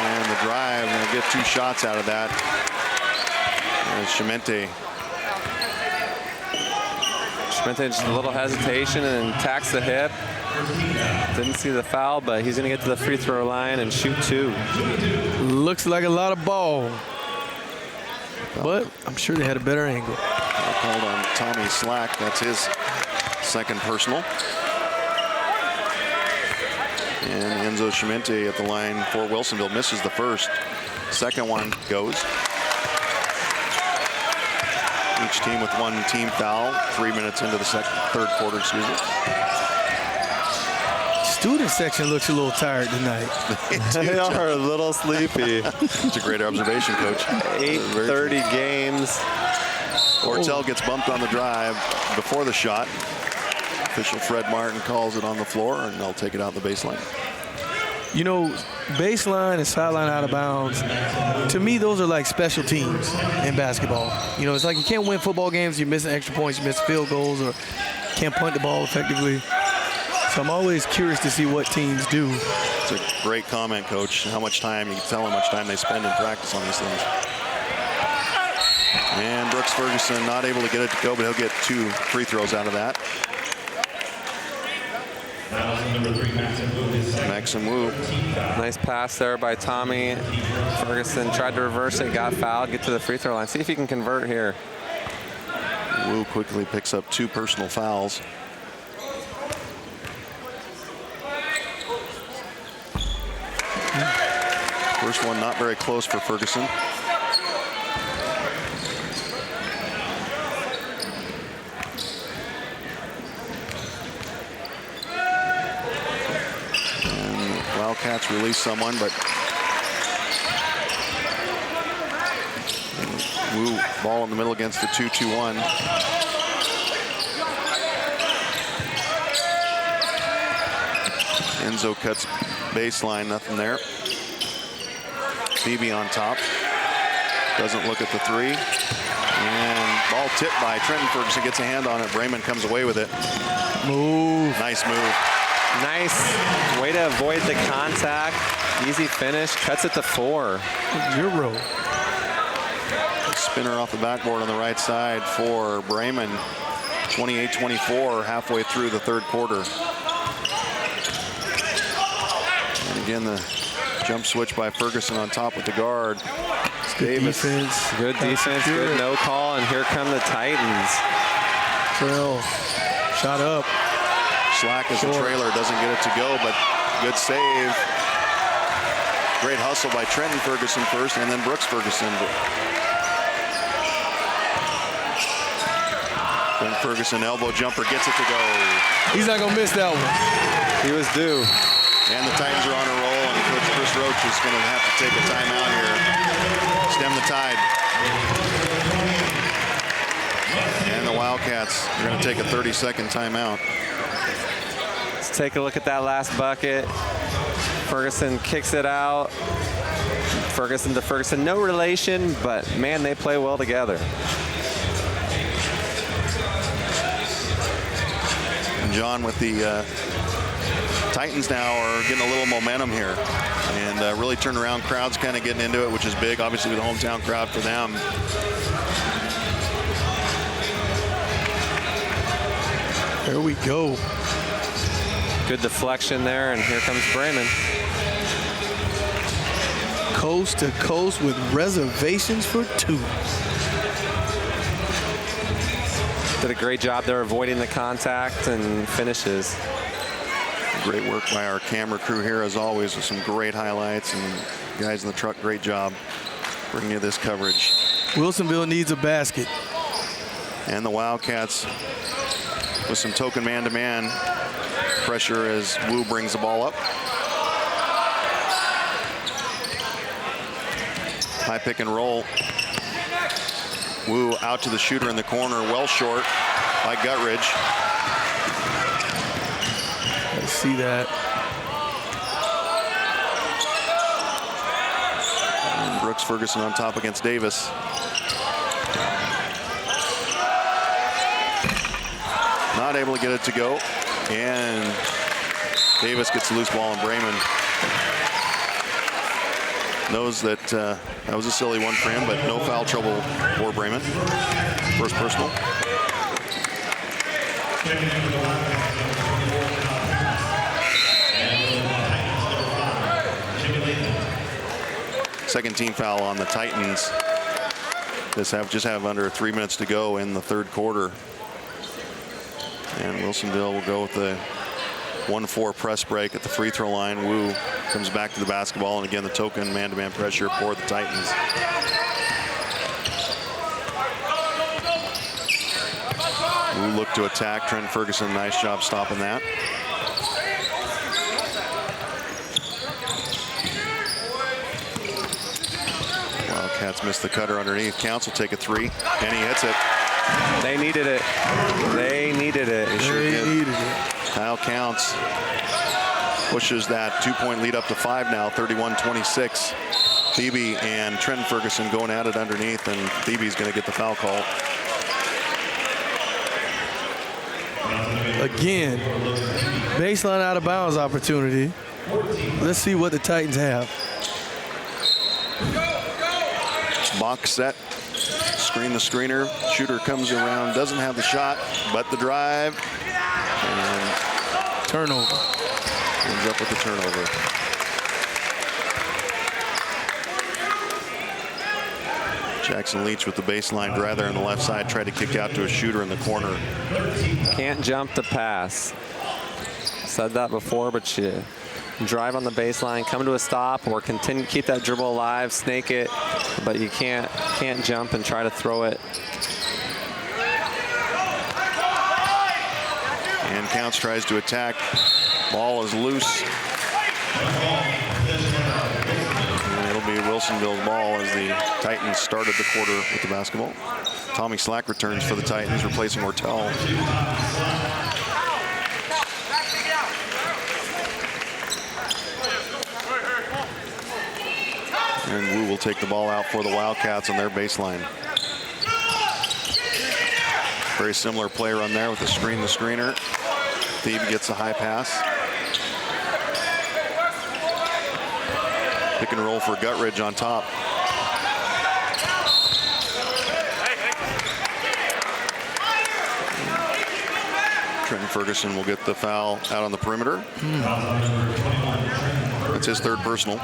And the drive, and they'll get two shots out of that. There's Chimente. Chimente just a little hesitation and attacks the hip. Didn't see the foul, but he's going to get to the free throw line and shoot two. Looks like a lot of ball. But I'm sure they had a better angle. Called on Tommy Slack. That's his second personal. And Enzo Chimente at the line for Wilsonville misses the first. Second one goes. Each team with one team foul. 3 minutes into the third quarter, excuse me. Student section looks a little tired tonight. They are a little sleepy. It's a great observation, Coach. 8:30 games. Ortel gets bumped on the drive before the shot. Official Fred Martin calls it on the floor, and they'll take it out the baseline. You know, baseline and sideline out of bounds, to me, those are like special teams in basketball. You know, it's like you can't win football games, you're missing extra points, you miss field goals, or can't punt the ball effectively. So I'm always curious to see what teams do. It's a great comment, Coach. How much time, you can tell how much time they spend in practice on these things. And Brooks Ferguson not able to get it to go, but he'll get two free throws out of that. Maxim Wu. Nice pass there by Tommy. Ferguson tried to reverse it, got fouled, get to the free throw line. See if he can convert here. Wu quickly picks up two personal fouls. First one not very close for Ferguson. And Wildcats release someone, but Wu ball in the middle against the 2-2-1. Enzo cuts baseline, nothing there. Thebe on top. Doesn't look at the three. And ball tipped by Trenton Ferguson. Gets a hand on it. Brayman comes away with it. Move. Nice move. Nice way to avoid the contact. Easy finish. Cuts it to 4. Euro. Spinner off the backboard on the right side for Brayman. 28-24 halfway through the third quarter. And again, the jump switch by Ferguson on top with the guard. Davis. Good defense, good no call, and here come the Titans. Trail, shot up. Slack as the trailer, doesn't get it to go, but good save. Great hustle by Trenton Ferguson first, and then Brooks Ferguson. Then Ferguson elbow jumper gets it to go. He's not gonna miss that one. He was due. And the Titans are on a roll, and Coach Chris Roach is going to have to take a timeout here. Stem the tide. And the Wildcats are going to take a 30-second timeout. Let's take a look at that last bucket. Ferguson kicks it out. Ferguson to Ferguson, no relation, but man, they play well together. And John, with the Titans now are getting a little momentum here and really turned around. Crowd's kind of getting into it, which is big, obviously, with the hometown crowd for them. There we go. Good deflection there, and here comes Bremen. Coast to coast with reservations for two. Did a great job there avoiding the contact and finishes. Great work by our camera crew here, as always, with some great highlights, and guys in the truck, great job bringing you this coverage. Wilsonville needs a basket. And the Wildcats with some token man-to-man pressure as Wu brings the ball up. High pick and roll. Wu out to the shooter in the corner, well short by Guttridge. See that. And Brooks Ferguson on top against Davis. Not able to get it to go. And Davis gets the loose ball, and Bremen knows that that was a silly one for him, but no foul trouble for Bremen. First personal. Second team foul on the Titans. Just have under 3 minutes to go in the third quarter. And Wilsonville will go with the 1-4 press break at the free throw line. Wu comes back to the basketball, and again the token man-to-man pressure for the Titans. Wu look to attack. Trent Ferguson, nice job stopping that. Wildcats missed the cutter underneath. Counts will take a three, and he hits it. They needed it. They needed it. They sure did. Kyle Counts pushes that 2-point lead up to 5 now, 31-26. Thebe and Trent Ferguson going at it underneath, and Thebe's going to get the foul call. Again, baseline out of bounds opportunity. Let's see what the Titans have. Box set. Screen the screener. Shooter comes around, doesn't have the shot, but the drive. And turnover. Ends up with the turnover. Jackson Leach with the baseline drive there on the left side, tried to kick out to a shooter in the corner. Can't jump the pass. Said that before, but you drive on the baseline, come to a stop, or continue keep that dribble alive, snake it, but you can't jump and try to throw it. And Counts tries to attack. Ball is loose. And it'll be Wilsonville's ball as the Titans started the quarter with the basketball. Tommy Slack returns for the Titans, replacing Ortel. And Wu will take the ball out for the Wildcats on their baseline. Very similar play run there with the screen, the screener. Thebe gets a high pass. Pick and roll for Guttridge on top. Trenton Ferguson will get the foul out on the perimeter. That's his third personal.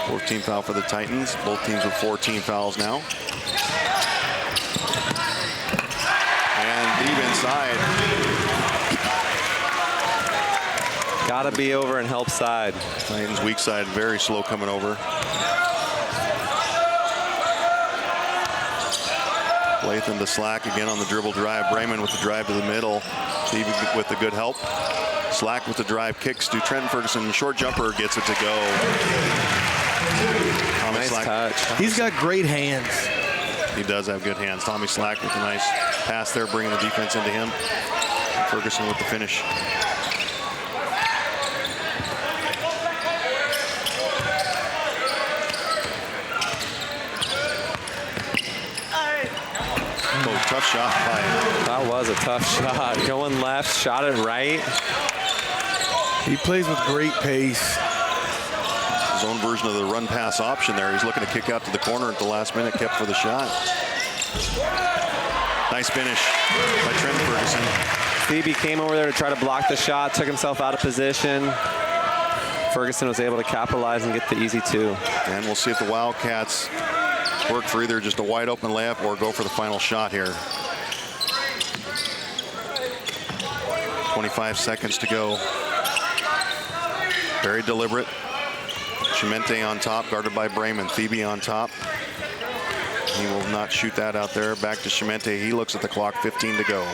14 foul for the Titans. Both teams with 14 fouls now. And deep inside. Gotta be over and help side. Titans weak side, very slow coming over. Latham to Slack again on the dribble drive. Brayman with the drive to the middle. Stevie with the good help. Slack with the drive, kicks to Trenton Ferguson. Short jumper gets it to go. Tommy Nice Slack. touch. He's got great hands. He does have good hands. Tommy Slack with a nice pass there, bringing the defense into him. Ferguson with the finish. Oh, tough shot by. That was a tough shot. Going left, shot it right. He plays with great pace. His own version of the run pass option there. He's looking to kick out to the corner at the last minute, kept for the shot. Nice finish by Trent Ferguson. Phoebe came over there to try to block the shot, took himself out of position. Ferguson was able to capitalize and get the easy two. And we'll see if the Wildcats work for either just a wide open layup or go for the final shot here. 25 seconds to go. Very deliberate. Chimente on top, guarded by Brayman. Phoebe on top. He will not shoot that out there. Back to Chimente. He looks at the clock, 15 to go.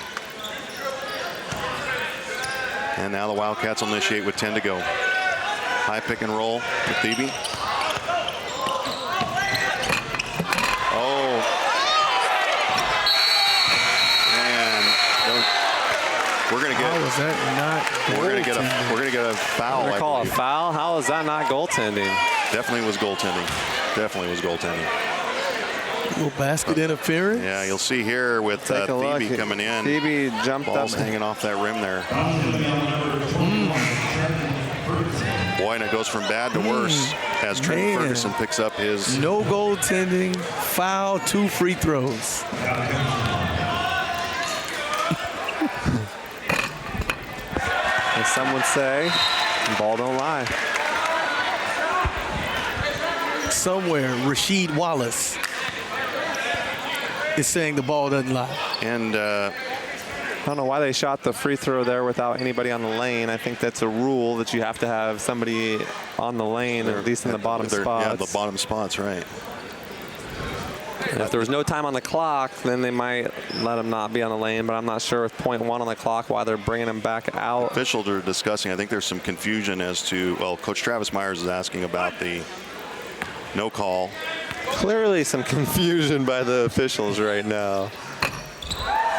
And now the Wildcats will initiate with 10 to go. High pick and roll with Phoebe. Oh. And we're gonna get. How is that not? We're gonna get a foul. They call a foul? How is that not goaltending? Definitely was goaltending. Definitely was goaltending. A little basket interference. Yeah, you'll see here with Phoebe coming in. Phoebe jumped Ball's up. hanging off that rim there. Boy, and it goes from bad to worse as Trent Ferguson picks up his. No goaltending, foul, 2 free throws. As some would say, ball don't lie. Somewhere, Rasheed Wallace is saying the ball doesn't lie. And I don't know why they shot the free throw there without anybody on the lane. I think that's a rule that you have to have somebody on the lane, at least in the bottom spots. Yeah, the bottom spots, right. And if there was no time on the clock, then they might let him not be on the lane, but I'm not sure with .1 on the clock why they're bringing him back out. Officials are discussing. I think there's some confusion as to, well, Coach Travis Myers is asking about the no call. Clearly some confusion by the officials right now.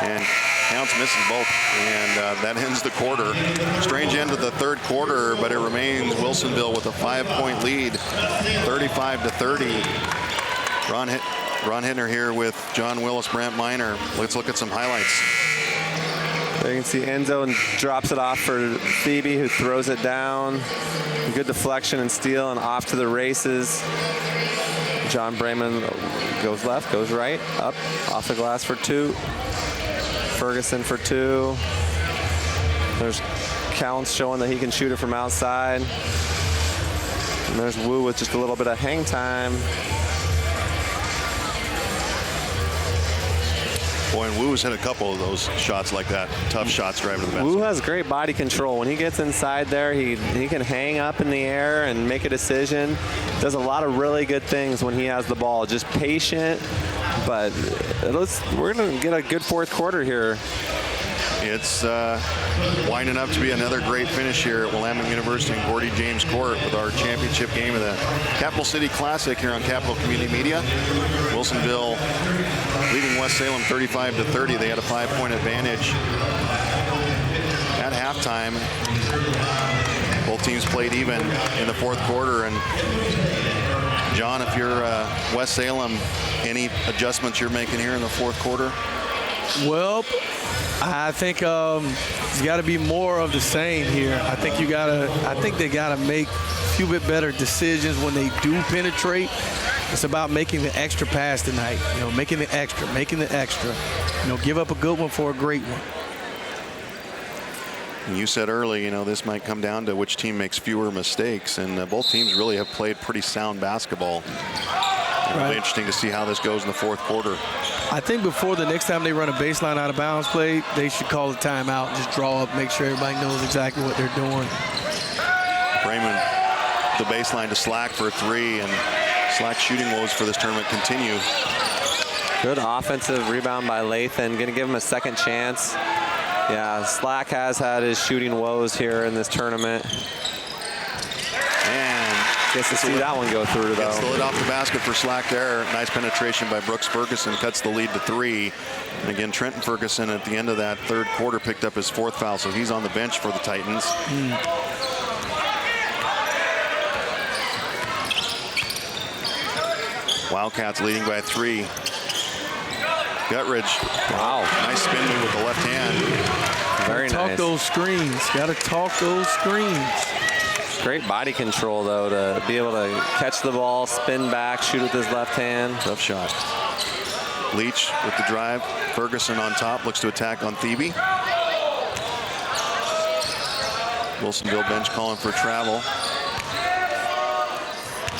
And Counts misses both, and that ends the quarter. Strange end of the third quarter, but it remains Wilsonville with a 5-point lead, 35-30. Ron Hittner here with John Willis, Brant Miner. Let's look at some highlights. You can see Enzo drops it off for Phoebe, who throws it down. Good deflection and steal, and off to the races. John Brayman goes left, goes right, up, off the glass for 2. Ferguson for 2. There's Counts showing that he can shoot it from outside. And there's Wu with just a little bit of hang time. Boy, and Wu's hit a couple of those shots like that. Tough shots driving to the basket. Wu has great body control. When he gets inside there, he can hang up in the air and make a decision. Does a lot of really good things when he has the ball. Just patient, but we're going to get a good fourth quarter here. It's winding up to be another great finish here at Willamette University and Gordy James Court with our championship game of the Capital City Classic here on Capital Community Media. Wilsonville leading West Salem 35-30. They had a 5-point advantage at halftime. Both teams played even in the fourth quarter. And John, if you're West Salem, any adjustments you're making here in the fourth quarter? Well, I think it's got to be more of the same here. I think they got to make a few bit better decisions when they do penetrate. It's about making the extra pass tonight. You know, making the extra. You know, give up a good one for a great one. You said early, you know, this might come down to which team makes fewer mistakes, and both teams really have played pretty sound basketball. It'll be interesting to see how this goes in the fourth quarter. I think before the next time they run a baseline out of bounds play, they should call a timeout and just draw up, make sure everybody knows exactly what they're doing. Raymond, the baseline to Slack for a three, and Slack shooting woes for this tournament continue. Good offensive rebound by Lathan. Going to give him a second chance. Yeah, Slack has had his shooting woes here in this tournament. And gets to see that one go through, though. Gets the lid off the basket for Slack there. Nice penetration by Brooks Ferguson, cuts the lead to 3. And again, Trenton Ferguson at the end of that third quarter picked up his 4th foul, so he's on the bench for the Titans. Wildcats leading by 3. Guttridge. Wow. Nice spin move with the left hand. Very nice. Talk those screens. Got to talk those screens. Great body control, though, to be able to catch the ball, spin back, shoot with his left hand. Tough shot. Leach with the drive. Ferguson on top, looks to attack on Thebe. Wilsonville bench calling for travel.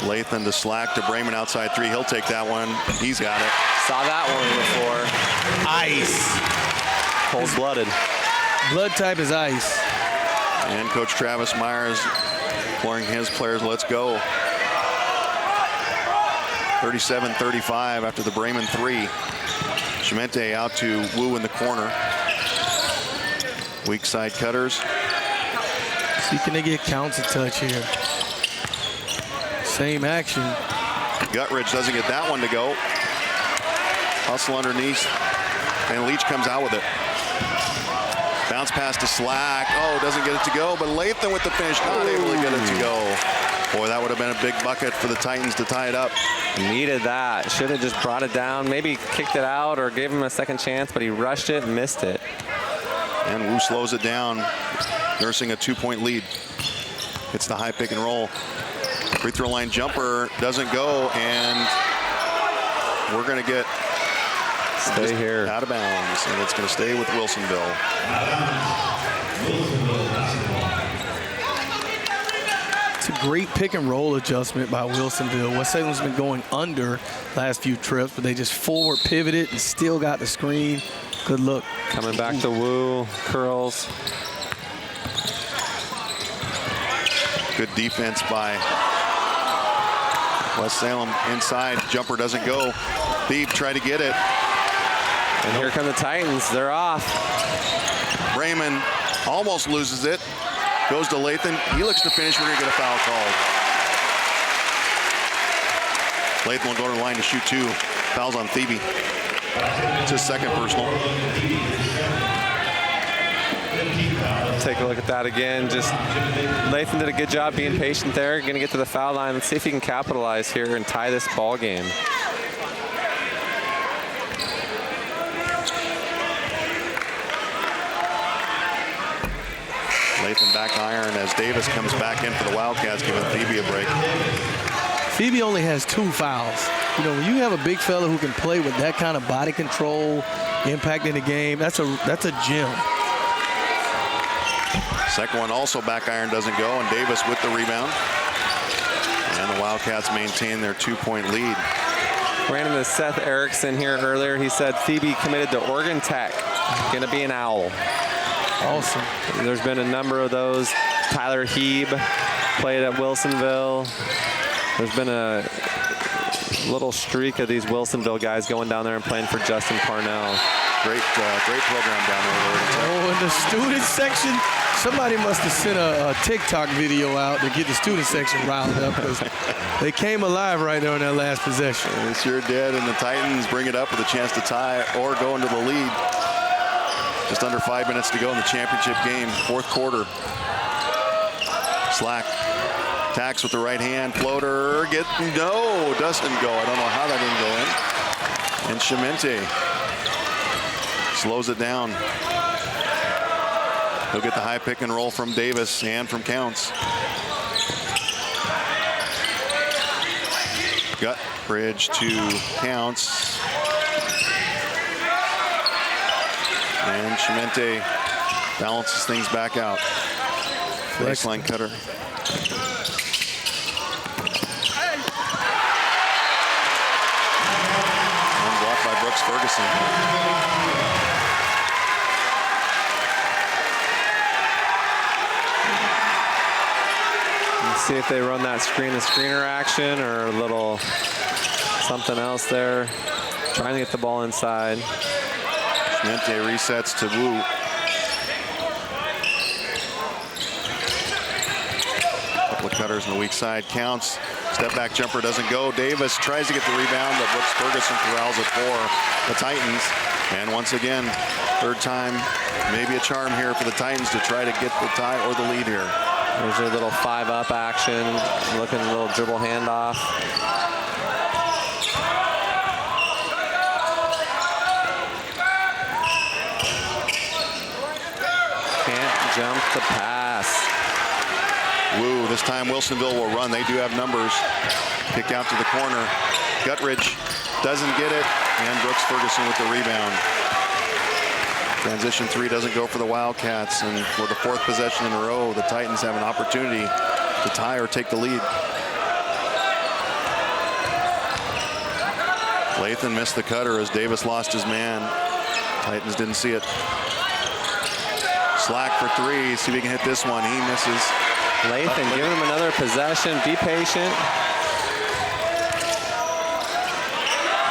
Lathan to Slack to Brayman outside 3. He'll take that one. He's got it. Saw that one before. Ice. Cold-blooded. Blood type is ice. And Coach Travis Myers imploring his players, let's go. 37-35 after the Brayman 3. Chimente out to Wu in the corner. Weak side cutters. See, can they get counts a touch here? Same action. Guttridge doesn't get that one to go. Hustle underneath, and Leach comes out with it. Bounce pass to Slack. Oh, doesn't get it to go, but Lathan with the finish, not able to get it to go. Boy, that would have been a big bucket for the Titans to tie it up. Needed that. Should have just brought it down, maybe kicked it out or gave him a second chance, but he rushed it and missed it. And Wu slows it down, nursing a 2-point lead. It's the high pick and roll. Free throw line jumper doesn't go, and we're going to get stay here out of bounds, and it's going to stay with Wilsonville. It's a great pick and roll adjustment by Wilsonville. West Salem's been going under last few trips, but they just forward pivoted and still got the screen. Good look. Coming back to Wu, curls. Good defense by West Salem inside. Jumper doesn't go. Thebe tried to get it. And here come the Titans. They're off. Raymond almost loses it. Goes to Lathan. He looks to finish. We're going to get a foul called. Lathan will go to the line to shoot 2. Fouls on Thebe. It's his second personal. Take a look at that again. Just Lathan did a good job being patient there. Going to get to the foul line. Let's see if he can capitalize here and tie this ball game. Lathan back iron as Davis comes back in for the Wildcats, giving Thebe a break. Thebe only has 2 fouls. You know, when you have a big fella who can play with that kind of body control, impacting the game, that's a gem. Second one also back iron doesn't go, and Davis with the rebound. And the Wildcats maintain their 2-point lead. Ran into Seth Erickson here earlier. He said Thebe committed to Oregon Tech. Going to be an Owl. Awesome. There's been a number of those. Tyler Heeb played at Wilsonville. There's been a little streak of these Wilsonville guys going down there and playing for Justin Parnell. Great program down there. Oh, in the student section, somebody must have sent a TikTok video out to get the student section riled up, because they came alive right there on that last possession. They sure did, and the Titans bring it up with a chance to tie or go into the lead. Just under 5 minutes to go in the championship game, fourth quarter. Slack attacks with the right hand, floater, doesn't go. I don't know how that didn't go in. And Chimente slows it down. He'll get the high pick and roll from Davis and from Counts. Gut bridge to Counts. And Chimente balances things back out. Baseline cutter. And blocked by Brooks Ferguson. See if they run that screen-to-screener action or a little something else there. Trying to get the ball inside. Chimente resets to Wu. Couple of cutters on the weak side. Counts. Step back jumper doesn't go. Davis tries to get the rebound, but Brooks Ferguson corrals it for the Titans. And once again, third time, maybe a charm here for the Titans to try to get the tie or the lead here. There's a little 5-up action, looking a little dribble handoff. Can't jump the pass. Woo, this time Wilsonville will run. They do have numbers. Kick out to the corner. Guttridge doesn't get it, and Brooks Ferguson with the rebound. Transition three doesn't go for the Wildcats, and for the fourth possession in a row, the Titans have an opportunity to tie or take the lead. Lathan missed the cutter as Davis lost his man. Titans didn't see it. Slack for three. See if he can hit this one. He misses. Lathan giving him another possession. Be patient.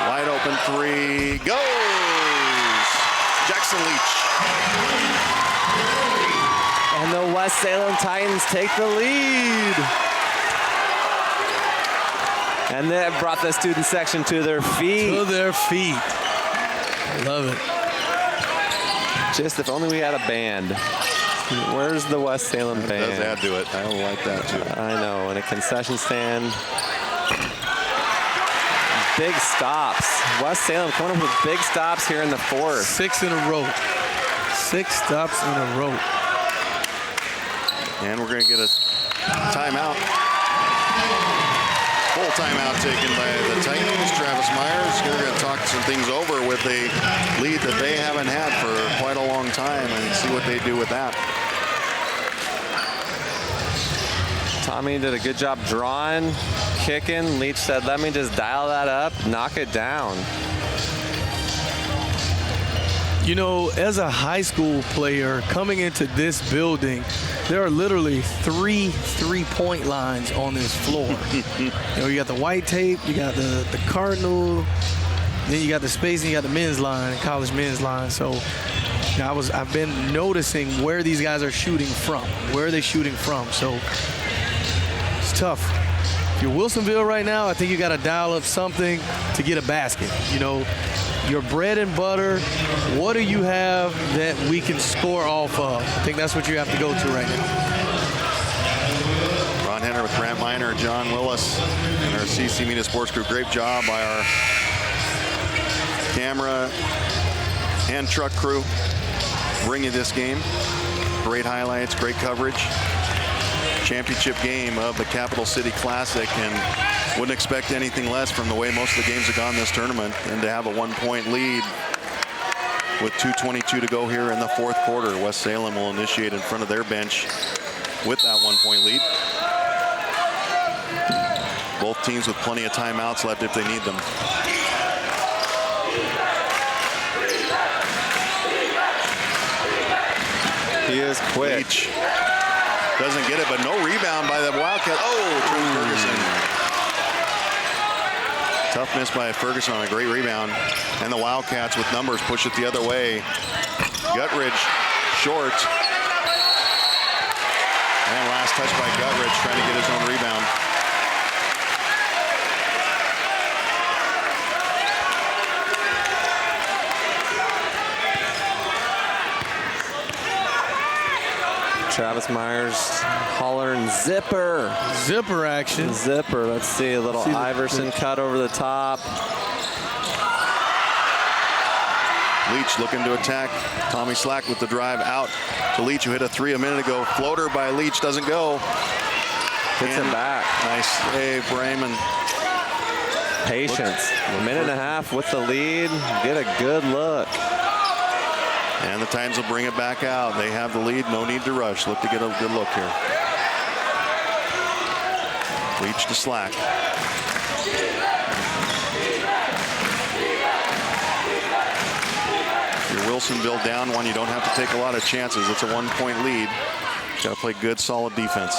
Wide open three. Goes! Jackson Leach. And the West Salem Titans take the lead. And that brought the student section to their feet. To their feet. Love it. Just if only we had a band. Where's the West Salem band? It does add to it. I like that too. I know. And a concession stand. Big stops. West Salem coming up with big stops here in the fourth. 6 in a row. 6 stops in a row. And we're going to get a timeout. Full timeout taken by the Titans. Travis Myers. They're going to talk some things over with a lead that they haven't had for quite a long time and see what they do with that. Tommy did a good job drawing, kicking. Leach said, let me just dial that up, knock it down. You know, as a high school player coming into this building, there are literally 3 3-point lines on this floor. You know, you got the white tape, you got the Cardinal, then you got the space, and you got the men's line, college men's line. So you know, I've been noticing where these guys are shooting from. Where are they shooting from? So it's tough. If you're Wilsonville right now, I think you got to dial up something to get a basket. You know, your bread and butter, what do you have that we can score off of? I think that's what you have to go to right now. Ron Henner with Grant Miner, John Willis, and our CC Media Sports Group. Great job by our camera and truck crew bringing this game. Great highlights, great coverage. Championship game of the Capital City Classic, and wouldn't expect anything less from the way most of the games have gone this tournament, and to have a 1-point lead with 2:22 to go here in the fourth quarter. West Salem will initiate in front of their bench with that 1-point lead. Both teams with plenty of timeouts left if they need them. He is quick. Leach doesn't get it, but no rebound by the Wildcat. Oh, Ferguson. Tough miss by Ferguson on a great rebound. And the Wildcats with numbers push it the other way. Guttridge short. And last touch by Guttridge trying to get his own rebound. Travis Myers hollering zipper. Zipper action. Zipper. Let's see a little Iverson cut over the top. Leach looking to attack. Tommy Slack with the drive out to Leach, who hit a 3 a minute ago. Floater by Leach doesn't go. Hits him back. Nice save, Raymond. patience. A minute and a half with the lead. Get a good look. And the Titans will bring it back out. They have the lead. No need to rush. Look to get a good look here. Leach to Slack. You're Wilsonville down one. You don't have to take a lot of chances. It's a 1-point lead. Got to play good, solid defense.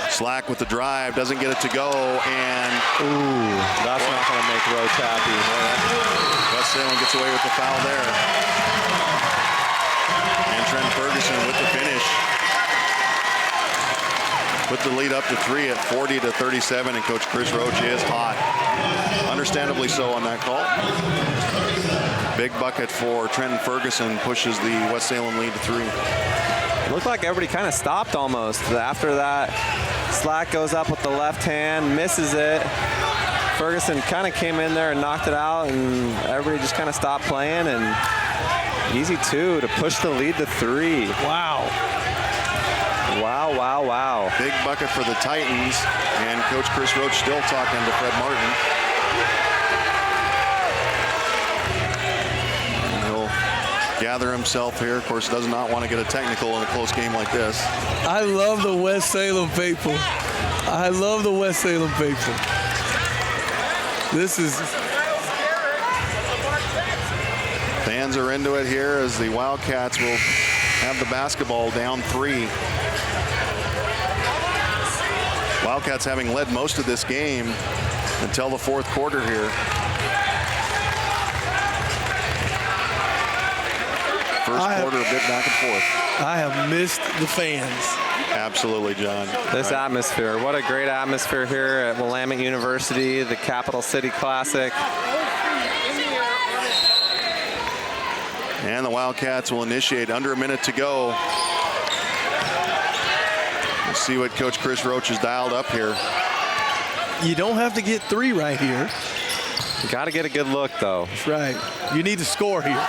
Slack with the drive, doesn't get it to go, and That's not going to make Roach happy. West Salem gets away with the foul there. And Trent Ferguson with the finish. Put the lead up to 3 at 40-37, and Coach Chris Roach is hot. Understandably so on that call. Big bucket for Trenton Ferguson, pushes the West Salem lead to 3. It looked like everybody kind of stopped almost. After that, Slack goes up with the left hand, misses it. Ferguson kind of came in there and knocked it out, and everybody just kind of stopped playing, and easy 2 to push the lead to 3. Wow. Wow, wow, wow. Big bucket for the Titans, and Coach Chris Roach still talking to Fred Martin. And he'll gather himself here. Of course, does not want to get a technical in a close game like this. I love the West Salem faithful. I love the West Salem faithful. This is... Fans are into it here as the Wildcats will have the basketball down 3. Wildcats having led most of this game until the 4th quarter here. First quarter, a bit back and forth. I have missed the fans. Absolutely, John. This atmosphere, what a great atmosphere here at Willamette University, the Capital City Classic. And the Wildcats will initiate. Under a minute to go. We'll see what Coach Chris Roach has dialed up here. You don't have to get 3 right here. You got to get a good look, though. That's right. You need to score here.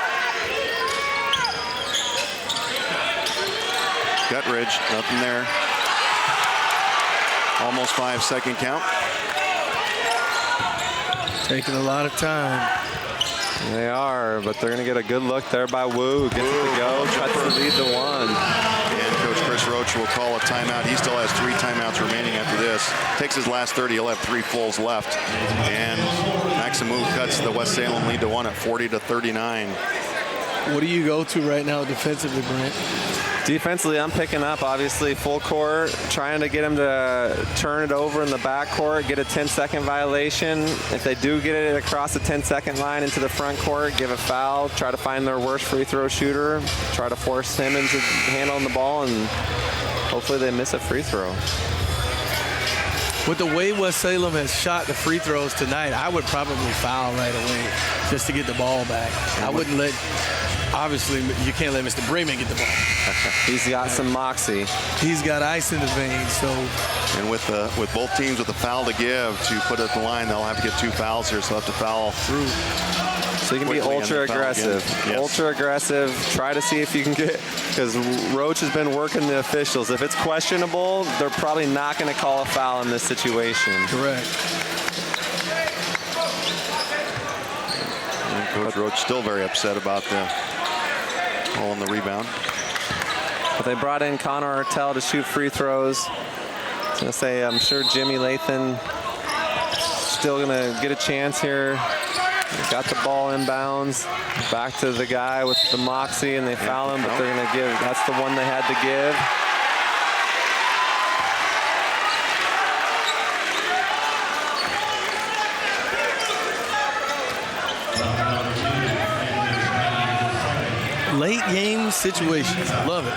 Gutridge, nothing there. Almost 5-second count. Taking a lot of time. They are, but they're going to get a good look there by Wu. Gets it to go, tries to lead the 1. And Coach Chris Roach will call a timeout. He still has 3 timeouts remaining after this. Takes his last 30. He'll have 3 fulls left. And Maximu cuts the West Salem lead to 1 at 40-39. What do you go to right now defensively, Brent? Defensively, I'm picking up, obviously, full court, trying to get him to turn it over in the backcourt, get a 10-second violation. If they do get it across the 10-second line into the front court, give a foul, try to find their worst free throw shooter, try to force him into handling the ball, and hopefully they miss a free throw. With the way West Salem has shot the free throws tonight, I would probably foul right away just to get the ball back. I wouldn't let, obviously, you can't let Mr. Bremen get the ball. He's got some moxie. He's got ice in the veins, so. And with both teams with a foul to give to put it at the line, they'll have to get 2 fouls here, so they'll have to foul through. So you can be ultra aggressive. Yes. Ultra aggressive. Try to see if you can get, because Roach has been working the officials. If it's questionable, they're probably not going to call a foul in this situation. Correct. And Coach Roach still very upset about the hole in the rebound. But they brought in Connor Artell to shoot free throws. I was going to say, I'm sure Jimmy Lathan still going to get a chance here. Got the ball inbounds. Back to the guy with the moxie, and they foul him, but they're going to give. That's the one they had to give. Late game situations. Love it.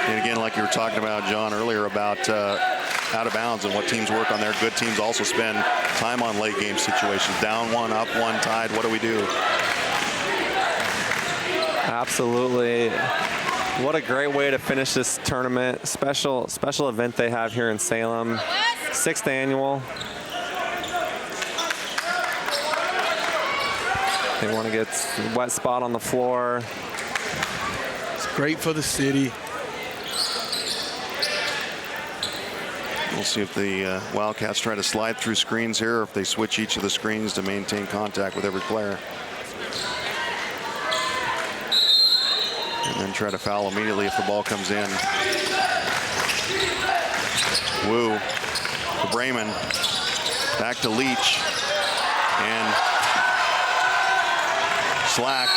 And again, like you were talking about, John, earlier about out of bounds and what teams work on there. Good teams also spend time on late game situations. Down 1, up 1, tied. What do we do? Absolutely. What a great way to finish this tournament. Special event they have here in Salem. 6th annual. They want to get a wet spot on the floor. It's great for the city. We'll see if the Wildcats try to slide through screens here, or if they switch each of the screens to maintain contact with every player. And then try to foul immediately if the ball comes in. Wu to Brayman. Back to Leach. And Slack.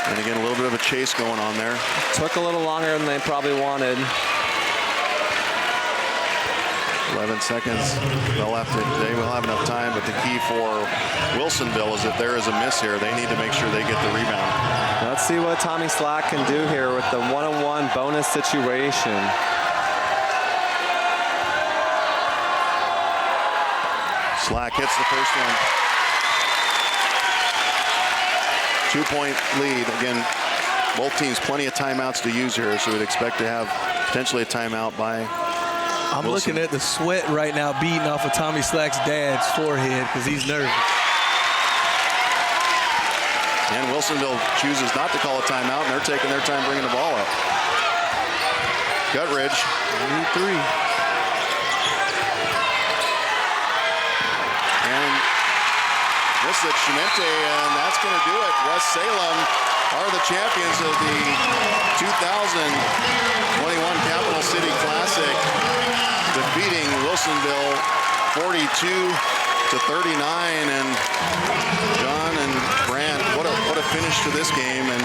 And again, a little bit of a chase going on there. Took a little longer than they probably wanted. 11 seconds. They will have enough time, but the key for Wilsonville is if there is a miss here, they need to make sure they get the rebound. Let's see what Tommy Slack can do here with the one-on-one bonus situation. Slack hits the first one. 2-point lead. Again, both teams plenty of timeouts to use here, so we'd expect to have potentially a timeout by I'm Wilson. looking at the sweat right now beating off of Tommy Slack's dad's forehead because he's nervous. And Wilsonville chooses not to call a timeout, and they're taking their time bringing the ball up. Gutridge. 3. And Misic, Chimente, and that's going to do it. West Salem are the champions of the 2021 Capital City Classic, defeating Wilsonville 42-39. And John and Grant, what a finish to this game, and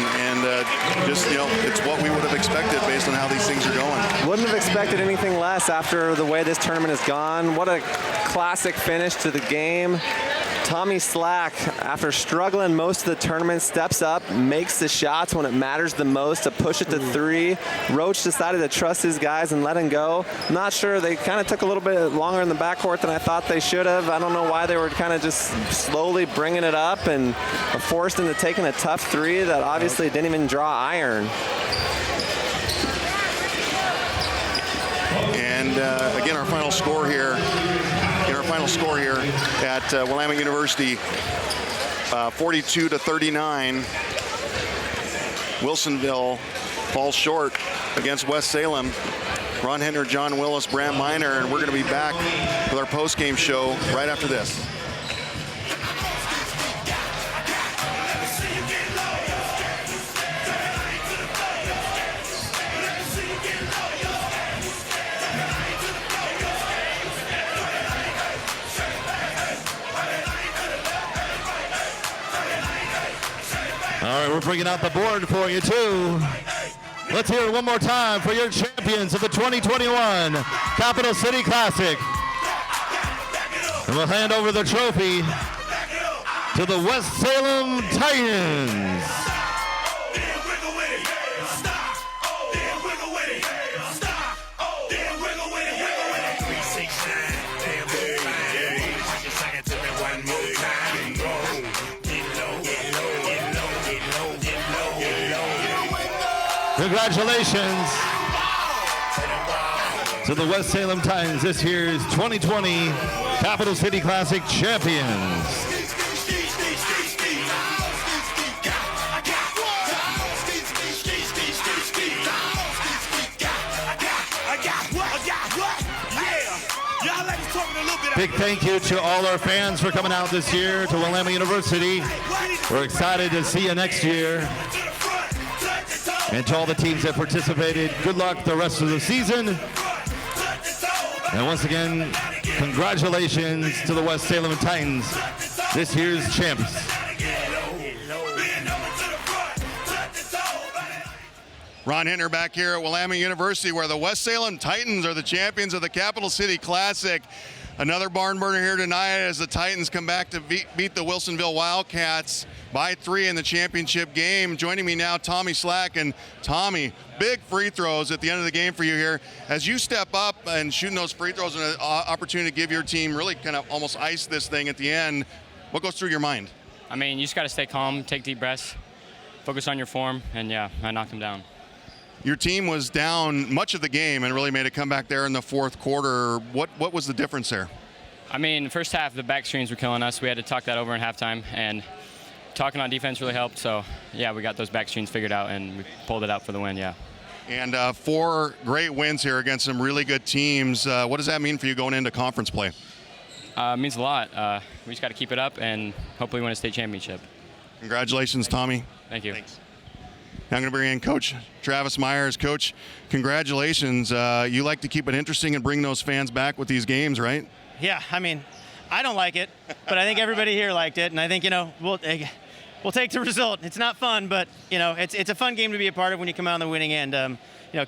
just, you know, it's what we would have expected based on how these things are going. Wouldn't have expected anything less after the way this tournament has gone. What a classic finish to the game. Tommy Slack, after struggling most of the tournament, steps up, makes the shots when it matters the most to push it to 3. Roach decided to trust his guys and let him go. Not sure, they kind of took a little bit longer in the backcourt than I thought they should have. I don't know why they were kind of just slowly bringing it up and forced into taking a tough 3 that obviously didn't even draw iron. And again, our final score here. At Willamette University, 42-39. Wilsonville falls short against West Salem. Ron Henner, John Willis, Brant Miner, and we're going to be back with our post-game show right after this. All right, we're bringing out the board for you, too. Let's hear it one more time for your champions of the 2021 Capital City Classic. And we'll hand over the trophy to the West Salem Titans. Congratulations to the West Salem Titans, this year's 2020 Capital City Classic champions. Big thank you to all our fans for coming out this year to Willamette University. We're excited to see you next year. And to all the teams that participated, good luck the rest of the season. And once again, congratulations to the West Salem Titans, this year's champs. Ron Henner back here at Willamette University, where the West Salem Titans are the champions of the Capital City Classic. Another barn burner here tonight as the Titans come back to beat the Wilsonville Wildcats by 3 in the championship game. Joining me now, Tommy Slack. And Tommy, big free throws at the end of the game for you here. As you step up and shooting those free throws and an opportunity to give your team really kind of almost ice this thing at the end, what goes through your mind? I mean, you just got to stay calm, take deep breaths, focus on your form, and yeah, I knocked him down. Your team was down much of the game and really made a comeback there in the fourth quarter. What was the difference there? I mean, first half, the back screens were killing us. We had to talk that over in halftime, and talking on defense really helped. So, yeah, we got those back screens figured out, and we pulled it out for the win, yeah. And 4 great wins here against some really good teams. What does that mean for you going into conference play? It means a lot. We just got to keep it up and hopefully win a state championship. Congratulations, Tommy. Thank you. Thanks. Now I'm going to bring in Coach Travis Myers. Coach, congratulations. You like to keep it interesting and bring those fans back with these games, right? Yeah, I mean, I don't like it, but I think everybody here liked it, and I think, we'll take the result. It's not fun, but, it's a fun game to be a part of when you come out on the winning end.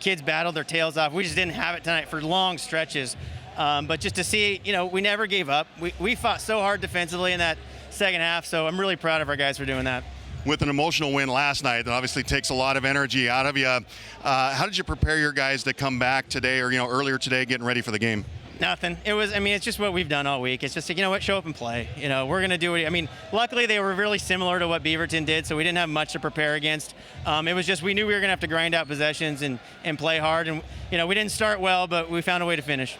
Kids battled their tails off. We just didn't have it tonight for long stretches. But just to see, we never gave up. We fought so hard defensively in that second half, so I'm really proud of our guys for doing that. With an emotional win last night, that obviously takes a lot of energy out of you. How did you prepare your guys to come back today or, earlier today getting ready for the game? Nothing. It's just what we've done all week. It's just, show up and play. We're going to do it. Luckily they were really similar to what Beaverton did, so we didn't have much to prepare against. It was just we knew we were going to have to grind out possessions and play hard. And, we didn't start well, but we found a way to finish.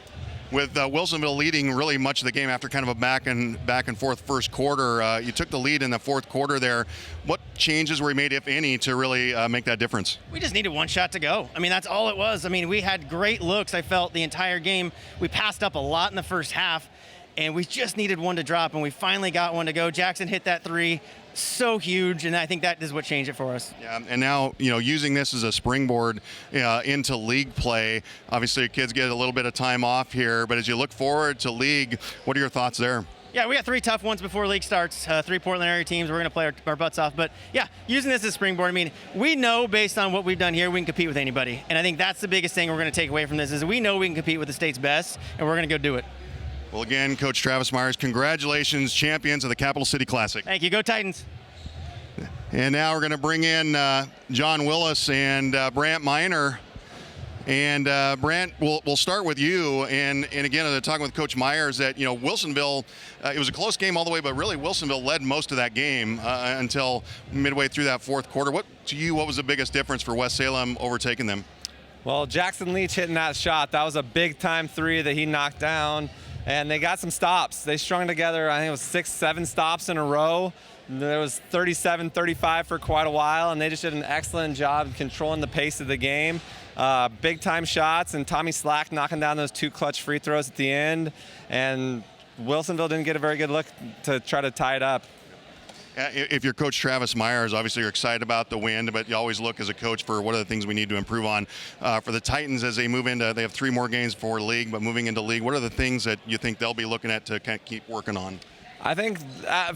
With Wilsonville leading really much of the game after kind of a back and forth first quarter, you took the lead in the fourth quarter there. What changes were made, if any, to really make that difference? We just needed one shot to go. That's all it was. We had great looks, I felt, the entire game. We passed up a lot in the first half, and we just needed one to drop, and we finally got one to go. Jackson hit that 3. So huge, and I think that is what changed it for us. Yeah, and now, using this as a springboard into league play, obviously your kids get a little bit of time off here, but as you look forward to league, what are your thoughts there? Yeah, we got 3 tough ones before league starts, 3 Portland area teams. We're going to play our butts off. But, yeah, using this as a springboard, we know based on what we've done here, we can compete with anybody. And I think that's the biggest thing we're going to take away from this is we know we can compete with the state's best, and we're going to go do it. Well, again, Coach Travis Myers, congratulations, champions of the Capital City Classic. Thank you. Go Titans. And now we're going to bring in John Willis and Brant Miner. And Brant, we'll start with you. And again, talking with Coach Myers that, Wilsonville, it was a close game all the way, but really Wilsonville led most of that game until midway through that fourth quarter. What was the biggest difference for West Salem overtaking them? Well, Jackson Leach hitting that shot, that was a big-time 3 that he knocked down. And they got some stops. They strung together, I think it was 6-7 stops in a row. There was 37-35 for quite a while, and they just did an excellent job controlling the pace of the game. Big-time shots, and Tommy Slack knocking down those 2 clutch free throws at the end. And Wilsonville didn't get a very good look to try to tie it up. If you're Coach Travis Myers, obviously you're excited about the win, but you always look as a coach for what are the things we need to improve on. For the Titans, as they move into, they have 3 more games for league, but moving into league, what are the things that you think they'll be looking at to kind of keep working on? I think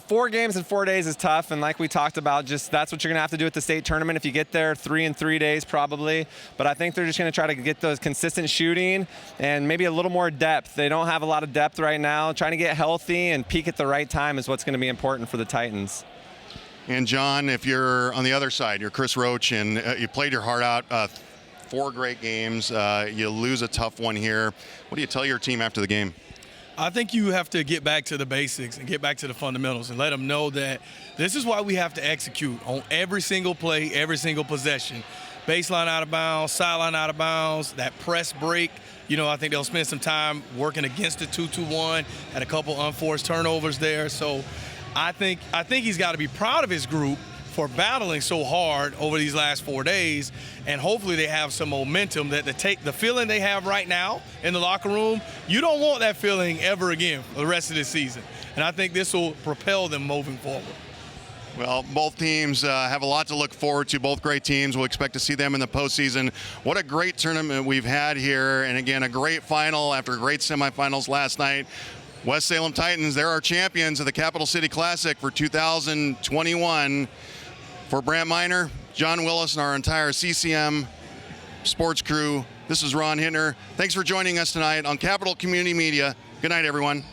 4 games in 4 days is tough, and like we talked about, just that's what you're going to have to do at the state tournament if you get there 3 in 3 days probably. But I think they're just going to try to get those consistent shooting and maybe a little more depth. They don't have a lot of depth right now. Trying to get healthy and peak at the right time is what's going to be important for the Titans. And John, if you're on the other side, you're Chris Roach, and you played your heart out, 4 great games. You lose a tough one here. What do you tell your team after the game? I think you have to get back to the basics and get back to the fundamentals and let them know that this is why we have to execute on every single play, every single possession. Baseline out of bounds, sideline out of bounds, that press break. I think they'll spend some time working against the 2-2-1, had a couple unforced turnovers there. So I think he's got to be proud of his group for battling so hard over these last 4 days, and hopefully they have some momentum that the feeling they have right now in the locker room, you don't want that feeling ever again for the rest of this season. And I think this will propel them moving forward. Well, both teams have a lot to look forward to. Both great teams. We'll expect to see them in the postseason. What a great tournament we've had here. And again, a great final after great semifinals last night. West Salem Titans, they're our champions of the Capital City Classic for 2021. For Brant Miner, John Willis, and our entire CCM sports crew, this is Ron Hittner. Thanks for joining us tonight on Capital Community Media. Good night, everyone.